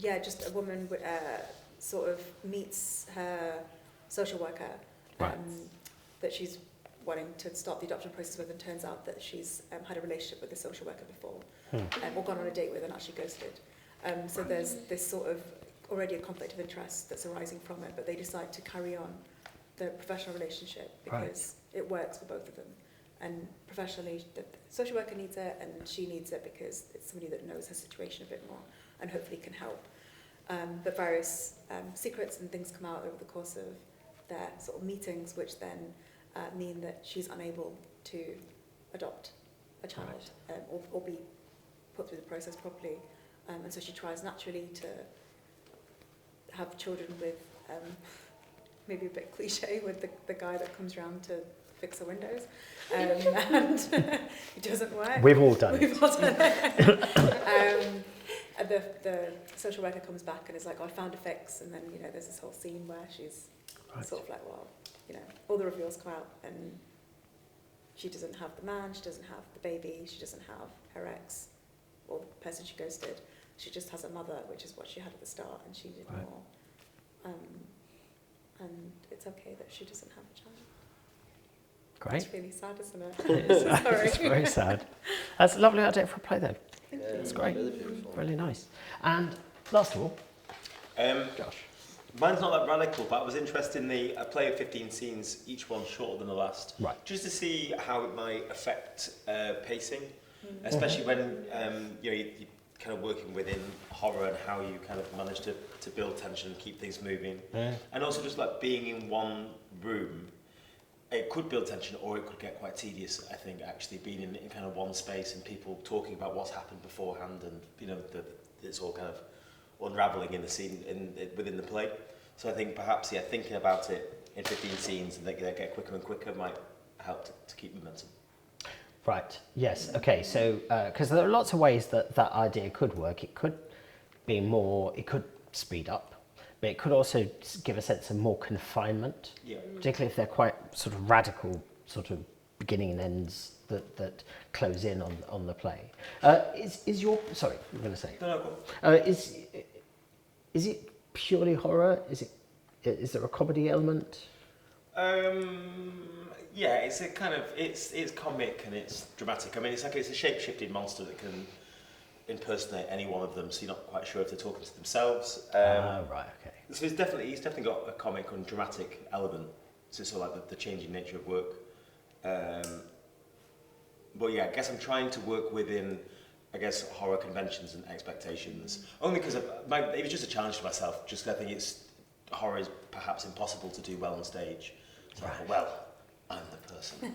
just a woman sort of meets her social worker that she's wanting to start the adoption process with, and turns out that she's had a relationship with the social worker before, or gone on a date with and actually ghosted. So there's this sort of already a conflict of interest that's arising from it, but they decide to carry on the professional relationship because it works for both of them. And professionally, the social worker needs it, and she needs it because it's somebody that knows her situation a bit more and hopefully can help. But various secrets and things come out over the course of their sort of meetings, which then mean that she's unable to adopt a child or be put through the process properly. And so she tries naturally to have children with, maybe a bit cliche, with the guy that comes around to fix her windows, and it doesn't work. We've all done it. the social worker comes back and is like, oh, I found a fix, and then, you know, there's this whole scene where she's sort of like, well, you know, all the reveals come out, and she doesn't have the man, she doesn't have the baby, she doesn't have her ex, or the person she ghosted. She just has a mother, which is what she had at the start, and she did more. And it's okay that she doesn't have a child. Great. It's really sad, isn't it? It's very sad. That's a lovely idea for a play, though. Thank you. It's great. Really beautiful. Really nice. And last of all, Josh. Mine's not that radical, but I was interested in a play of 15 scenes, each one shorter than the last. Right. Just to see how it might affect pacing, especially when you're kind of working within horror and how you kind of manage to build tension and keep things moving. And also just like being in one room, it could build tension or it could get quite tedious, I think, actually being in kind of one space and people talking about what's happened beforehand and, you know, it's all kind of unravelling in the scene within the play. So I think perhaps, thinking about it in 15 scenes and they get quicker and quicker might help to keep momentum. Right, yes, okay, so, because there are lots of ways that idea could work. It could be more, it could speed up, but it could also give a sense of more confinement, particularly if they're quite sort of radical sort of beginning and ends that close in on the play. Is your, sorry, I'm going to say, is it purely horror? Is there a comedy element? Yeah, it's a kind of it's comic and it's dramatic. I mean, it's a shape-shifting monster that can impersonate any one of them, so you're not quite sure if they're talking to themselves. Right, okay. So he's definitely got a comic and dramatic element. So it's sort of like the changing nature of work. But yeah, I guess I'm trying to work within, I guess, horror conventions and expectations. Only because it was just a challenge to myself. Just 'cause I think horror is perhaps impossible to do well on stage. So I thought, well, I'm the person.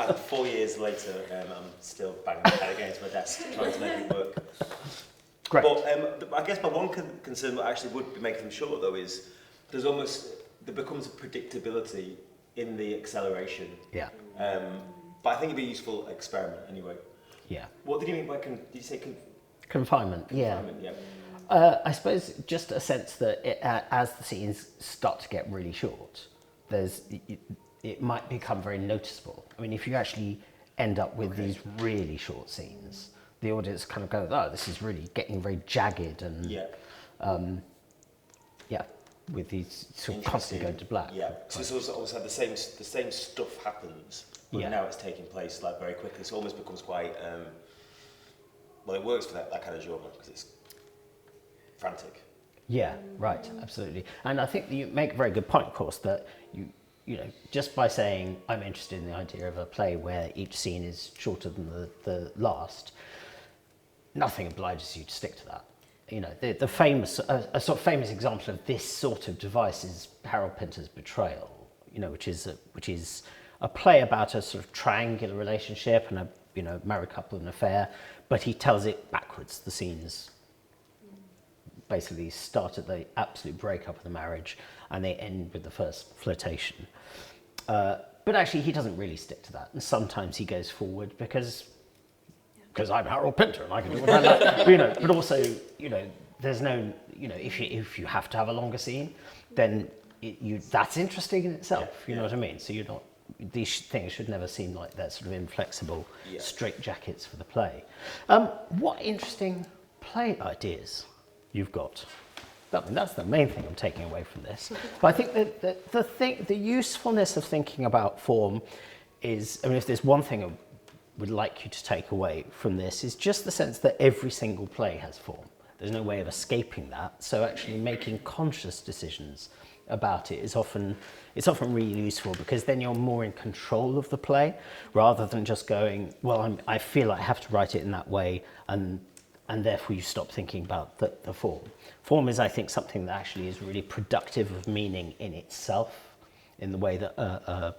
And 4 years later, I'm still banging my head against my desk trying to make it work. Great. But I guess my one concern that actually would be making them short, though, is there becomes a predictability in the acceleration. Yeah. But I think it'd be a useful experiment anyway. Yeah. What did you mean by did you say confinement? Yeah. I suppose just a sense that as the scenes start to get really short, it might become very noticeable. I mean, if you actually end up with these really short scenes, the audience kind of go, oh, this is really getting very jagged and with these sort of constantly going to black. Yeah, so it's also the same stuff happens, but now it's taking place like very quickly, so it almost becomes quite, well, it works for that kind of genre because it's frantic. Yeah, right, absolutely. And I think you make a very good point, of course, that you know, just by saying I'm interested in the idea of a play where each scene is shorter than the last, nothing obliges you to stick to that. You know, the famous, a sort of famous example of this sort of device is Harold Pinter's Betrayal, you know, which is a play about a sort of triangular relationship and a married couple and affair, but he tells it backwards. The scenes basically start at the absolute breakup of the marriage and they end with the first flirtation. But actually, he doesn't really stick to that, and sometimes he goes forward because I'm Harold Pinter and I can do what I like, But also, there's no, if you have to have a longer scene, then that's interesting in itself. You know what I mean? So these things should never seem like they're sort of inflexible straitjackets for the play. What interesting play ideas you've got? I mean, that's the main thing I'm taking away from this. But I think that the usefulness of thinking about form is, I mean, if there's one thing I would like you to take away from this, is just the sense that every single play has form. There's no way of escaping that. So actually making conscious decisions about it is often really useful, because then you're more in control of the play rather than just going, well, I feel I have to write it in that way, and therefore you stop thinking about the form. Form is, I think, something that actually is really productive of meaning in itself, in the way that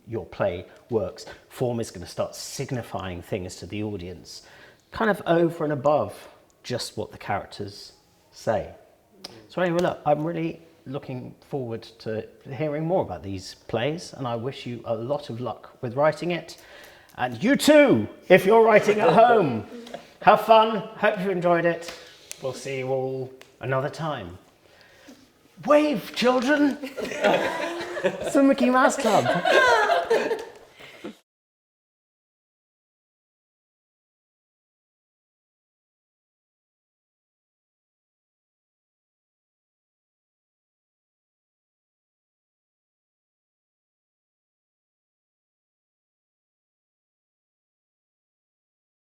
your play works. Form is going to start signifying things to the audience, kind of over and above just what the characters say. So anyway, look, I'm really looking forward to hearing more about these plays, and I wish you a lot of luck with writing it. And you too, if you're writing at home, Have fun. Hope you enjoyed it. We'll see you all another time. Wave, children. It's the Mickey Mouse Club.